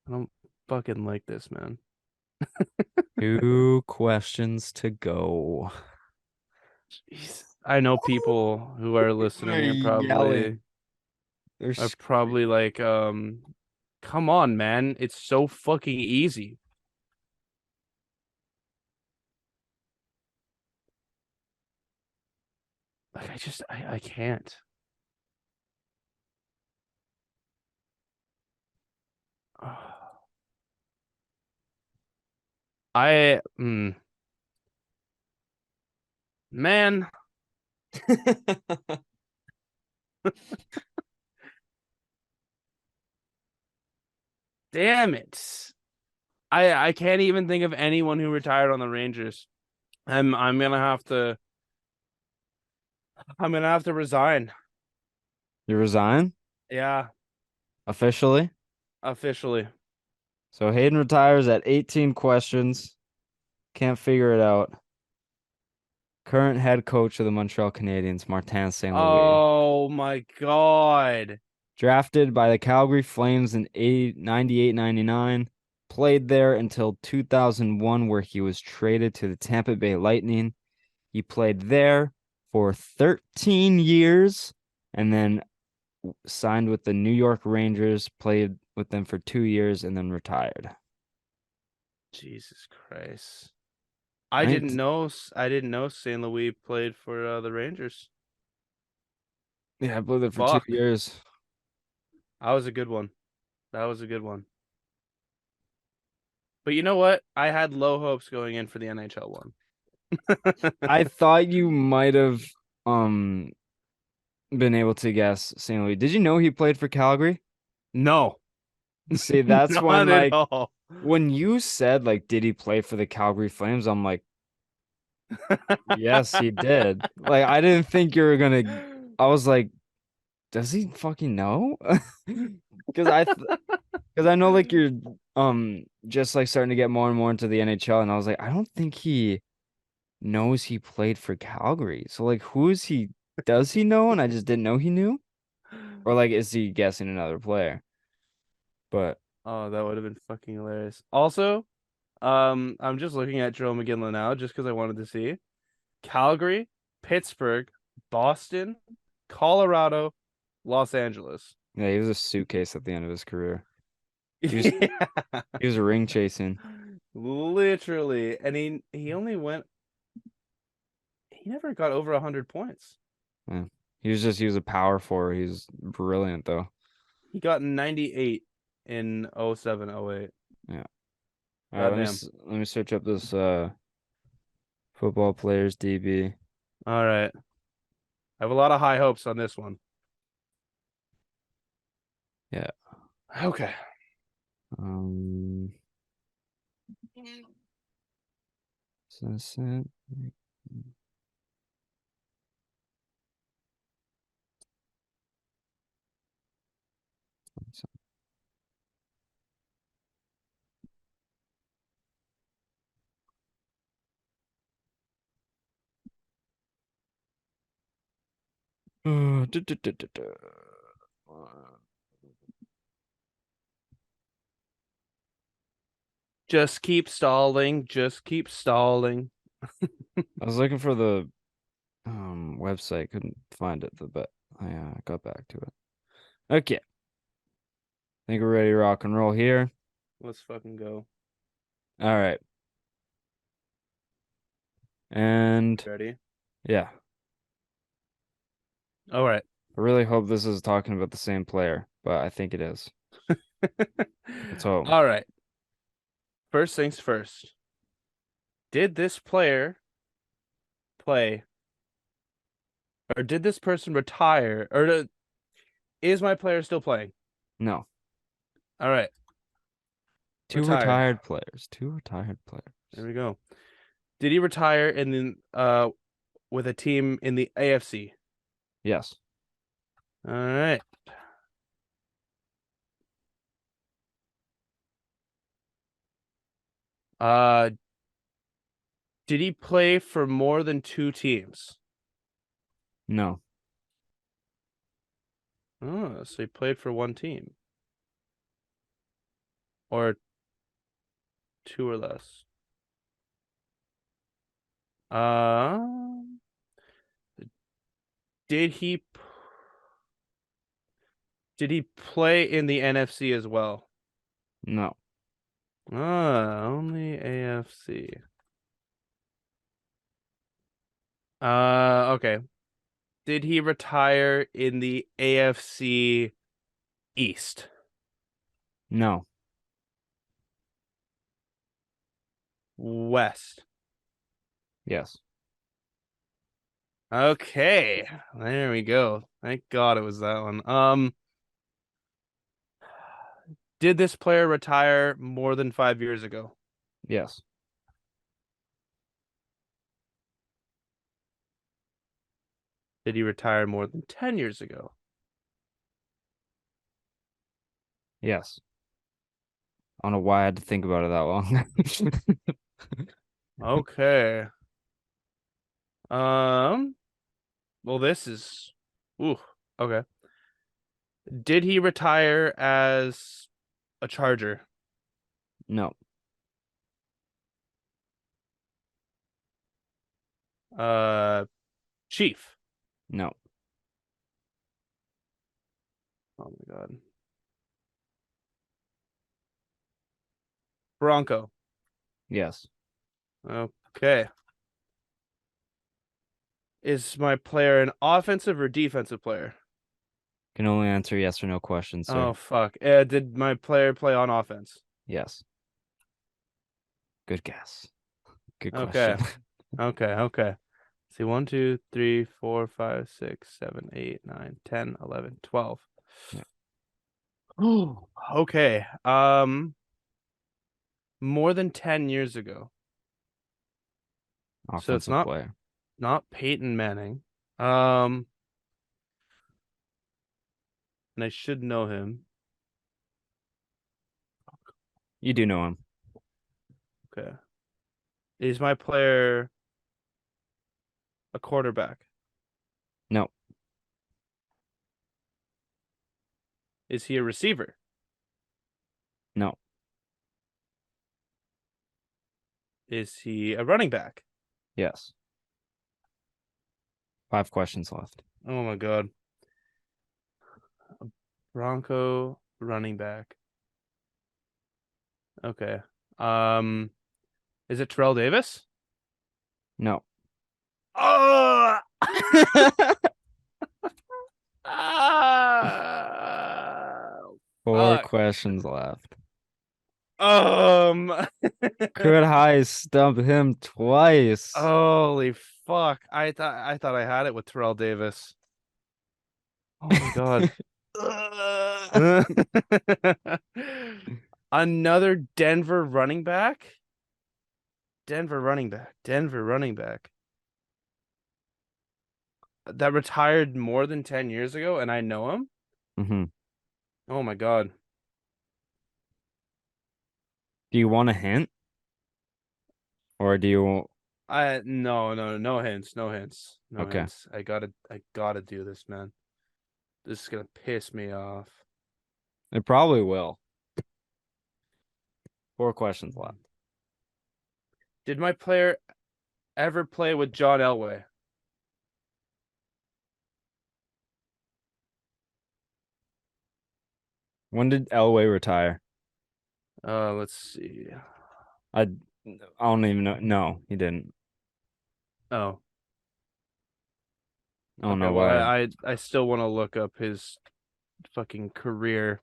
I don't fucking like this, man. Two questions to go. Jeez. I know people who are They're listening yelling. They're are screaming. probably like, come on, man. It's so fucking easy. Like I can't. Man, damn it. I can't even think of anyone who retired on the Rangers. I'm gonna have to resign. You resign Yeah, officially. officially. So Hayden retires at 18 questions. Can't figure it out. Current head coach of the Montreal Canadiens, Martin St. Louis. Oh my God. Drafted by the Calgary Flames in 98-99. Played there until 2001, where he was traded to the Tampa Bay Lightning. He played there for 13 years and then signed with the New York Rangers, played with them for 2 years, and then retired. Jesus Christ. Ninth, I didn't know St. Louis played for the Rangers. yeah, I played there for two Fuck. years. That was a good one. That was a good one. But you know what? I had low hopes going in for the NHL one. I thought you might have um been able to guess St. Louis. Did you know he played for Calgary? No, See, that's when not at like all. when you said like did he play for the Calgary Flames? I'm like, yes, he did. Like I didn't think you were gonna I was like, does he fucking know? Because because I know like you're just like starting to get more and more into the NHL, and I was like, I don't think he knows he played for Calgary. So like who is he? Does he know? And I just didn't know he knew? Or like is he guessing another player? But Oh, that would have been fucking hilarious. Also, I'm just looking at Joe McGinley now just because I wanted to see. Calgary, Pittsburgh, Boston, Colorado, Los Angeles. yeah, he was a suitcase at the end of his career. He was Yeah. he was ring chasing. Literally. And he only went he never got over 100 points. Yeah. He was a power forward. He was brilliant though. He got 98 in 07, 08. Yeah. All right, Goddamn. let me search up this football players DB. All right. I have a lot of high hopes on this one. Yeah. Okay. Um, is this it? Du- du- du- du- du. Just keep stalling. Just keep stalling. I was looking for the website, couldn't find it, but I got back to it. Okay, think we're ready to rock and roll here. Let's fucking go. All right, and Ready? yeah, All right. I really hope this is talking about the same player, but I think it is. Let's hope. All right. First things first. Did this player play, or did this person retire, or is my player still playing? No, All right. two Retired. retired players. Two retired There players. we go. Did he retire in the with a team in the AFC? Yes. All right. Uh, did he play for more than two teams? No. Oh, so he played for one team or two or less. Uh, did he did he play in the NFC as well? No. Only AFC. Okay. Did he retire in the AFC East? No. West. Yes. Okay, there we go. Thank God it was that one. Did this player retire more than 5 years ago? Yes. Did he retire more than 10 years ago? Yes. I don't know why I had to think about it that long. Okay. Um, well, this is, ooh, okay. Did he retire as a Charger? No. Uh, Chief. No. Oh my God. Bronco. Yes. Okay. Is my player an offensive or defensive player? Can only answer yes or no questions, Oh, sir. fuck. Did my player play on offense? Yes. Good guess. Good question. Okay. Okay. See, 1, 2, 3, 4, 5, 6, 7, 8, 9, 10, 11, 12. Yeah. Ooh, okay. More than 10 years ago. So it's Offensive not player. Peyton Manning. Um, and I should know him. You do know him. Okay. Is my player a quarterback? No. Is he a receiver? No. Is he a running back? Yes. 5 questions left. Oh my God. Bronco running back. Okay. Um, is it Terrell Davis? No. Oh! Ah! Four Fuck. questions left. Um, Could I stump him twice? holy fuck. I thought I had it with Terrell Davis. Oh my God. Another Denver running back. Denver running back. Denver running back. That retired more than 10 years ago, and I know him. hmm Oh my God. Do you want a hint, or do you? No hints, no hints, no Okay, hints. I gotta do this, man. This is gonna piss me off. it probably will. 4 questions left. Did my player ever play with John Elway? When did Elway retire? Let's see. I I don't even know. No, he didn't. Oh, I don't okay. know Well, why. I still want to look up his fucking career,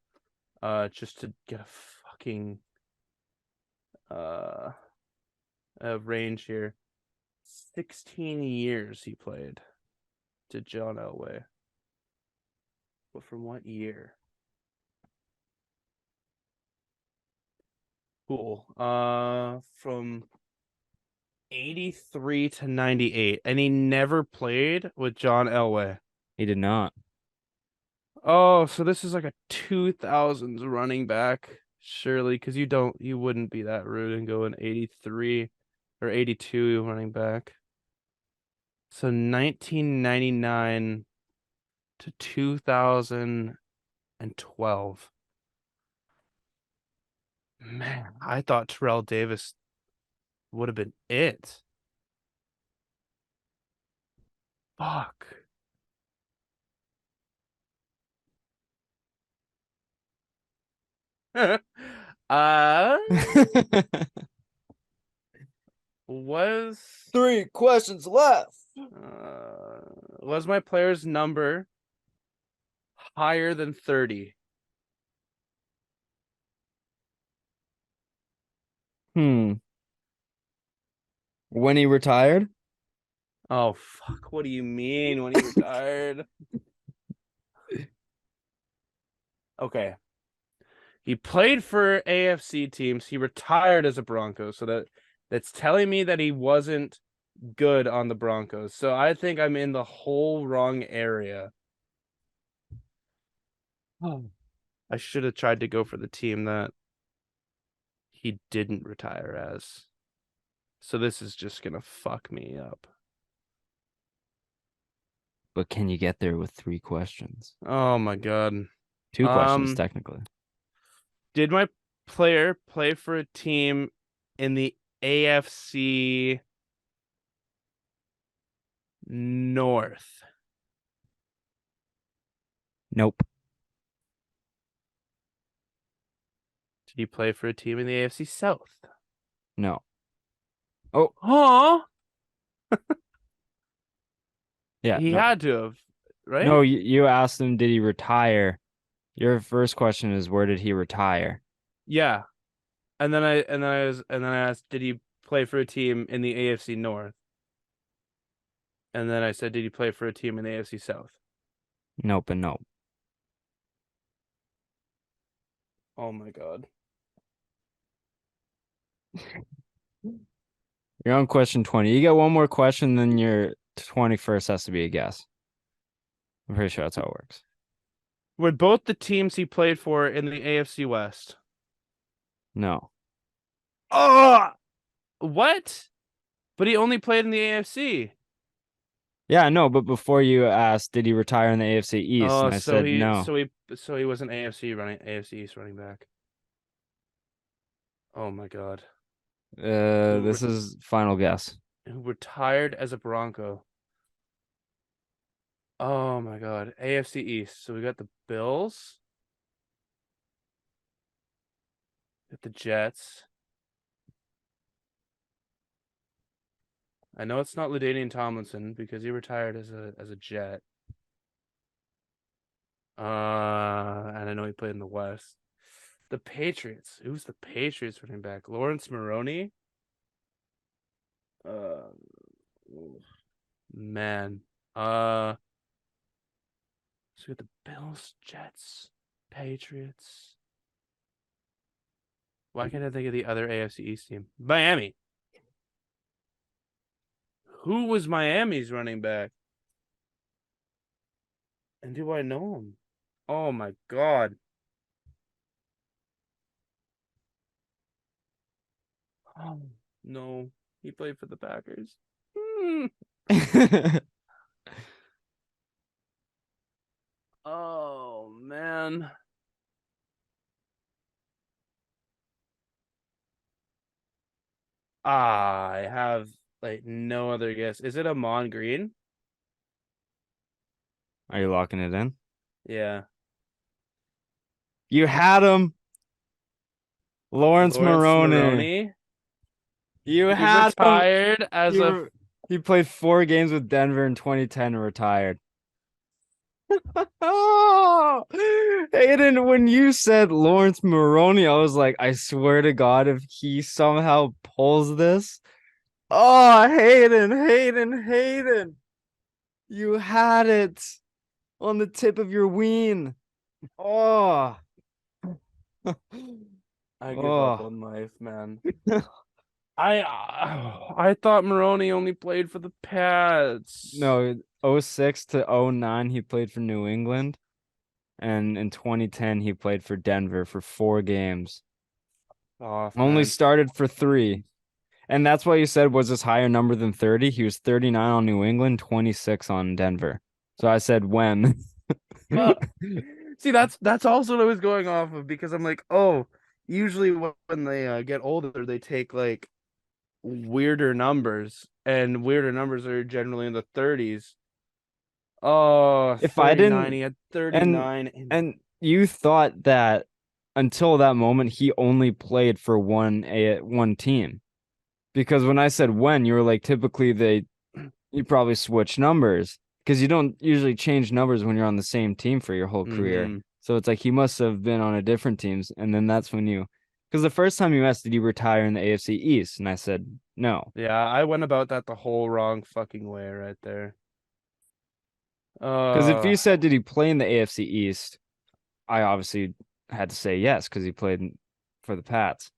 just to get a fucking uh range here. 16 years he played to John Elway. But from what year? Cool. From 83 to 98, and he never played with John Elway. He did not. Oh, so this is like a 2000s running back, surely, because you wouldn't be that rude and go an 83 or 82 running back. So 1999 to 2012. Man, I thought Terrell Davis would have been it. Fuck. uh, was 3 questions left. was my player's number higher than 30? Hmm. When he retired? Oh fuck, what do you mean when he retired? Okay. He played for AFC teams. He retired as a Broncos, so that's telling me that he wasn't good on the Broncos. So I think I'm in the whole wrong area. Oh. I should have tried to go for the team that he didn't retire as. So this is just gonna fuck me up. But can you get there with 3 questions? Oh my God. 2 questions, Um, technically. did my player play for a team in the AFC North? Nope. Did he play for a team in the AFC South? No. Oh, Huh? yeah. He No. had to have, No, right? you asked him, did he retire? Your first question is, where did he retire? Yeah. And then I asked, did he play for a team in the AFC North? And then I said, did he play for a team in the AFC South? Nope and nope. Oh my God. You're on question 20. You get one more question, then your 21st has to be a guess. I'm pretty sure that's how it works. Were both the teams he played for in the AFC West? No. Oh, what? But he only played in the AFC. Yeah, no, but before you asked, did he retire in the AFC East? Oh, And I said no. so he was an AFC East running back. Oh my God. Who re This is final guess. who retired as a Bronco? Oh my God. AFC East. So we got the Bills, got the Jets. I know it's not LaDainian Tomlinson because he retired as a Jet. And I know he played in the West. The Patriots. Who's the Patriots running back? Lawrence Maroney? Uh, man. Uh, So we got the Bills, Jets, Patriots. Why can't I think of the other AFC East team? Miami. Who was Miami's running back? And do I know him? Oh my God. Oh no. He played for the Packers. Hmm. Oh man. I have like no other guess. Is it Amon Green? Are you locking it in? Yeah. You had him, Lawrence Lawrence Maroney. Maroney. You He had him. retired as a You he played 4 games with Denver in 2010 and retired. Oh, Hayden, when you said Lawrence Maroney, I was like, I swear to God, if he somehow pulls this. Oh, Hayden. You had it on the tip of your ween. Oh, I give up oh. on life, man. I thought Maroney only played for the Pats. No, 06 to 09, he played for New England. And in 2010, he played for Denver for 4 games. Off, Only man. started for 3. And that's why you said was this higher number than 30. He was 39 on New England, 26 on Denver. So I said when. Fuck. See, that's also what I was going off of because I'm like, oh, usually when they get older, they take like weirder numbers, and weirder numbers are generally in the 30s. Oh, If I 39. didn't He had and 39 in and you thought that until that moment he only played for one team. Because when I said when, you were like typically you probably switch numbers because you don't usually change numbers when you're on the same team for your whole career. hmm So it's like he must have been on a different teams, and then that's when you, because the first time you asked, did you retire in the AFC East? And I said no. Yeah, I went about that the whole wrong fucking way right there. Because if Uh, you said did he play in the AFC East, I obviously had to say yes because he played for the Pats.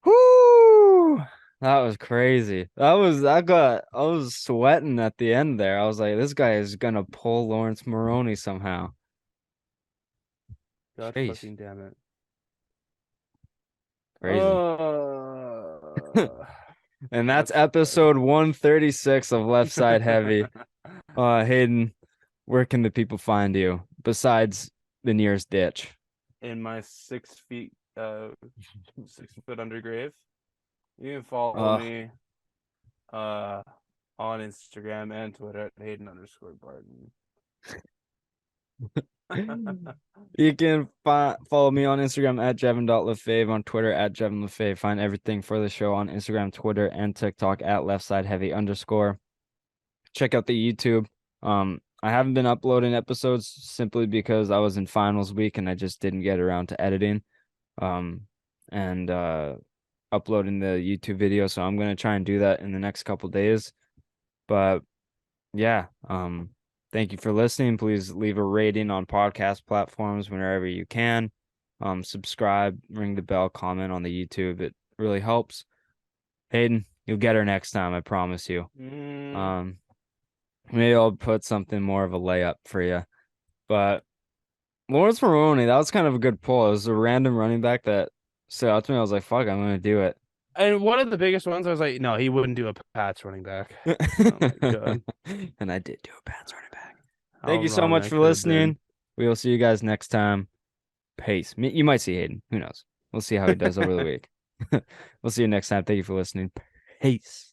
Whoo! That was crazy. I was sweating at the end there. I was like, this guy is gonna pull Lawrence Maroney somehow. God Jeez, fucking damn it. crazy. Uh, And that's that's episode 136 of Left Side Heavy. Hayden, where can the people find you besides the nearest ditch? in my 6 feet, 6 foot under grave. You can follow Uh, me uh on Instagram and Twitter at Hayden underscore Barton. you can follow me on Instagram at Jevon.Lefave, on Twitter at JevonLefave. Find everything for the show on Instagram, Twitter, and TikTok at leftsideheavy_. Check out the YouTube. I haven't been uploading episodes simply because I was in finals week and I just didn't get around to editing and uploading the YouTube video. So I'm gonna try and do that in the next couple days. But yeah, thank you for listening. Please leave a rating on podcast platforms whenever you can. Subscribe, ring the bell, comment on the YouTube. It really helps. Hayden, you'll get her next time, I promise you. Mm, Um, Maybe I'll put something more of a layup for you. But Lawrence Maroney, that was kind of a good pull. It was a random running back that stood out to me. I was like, fuck, I'm gonna do it. and one of the biggest ones, I was like, no, he wouldn't do a Pats running back. Oh my God. And I did do a Pats running back. Thank How you so wrong much I for could have been. listening. We will see you guys next time. Peace. You might see Hayden. Who knows? We'll see how he does over the week. We'll see you next time. Thank you for listening. Peace.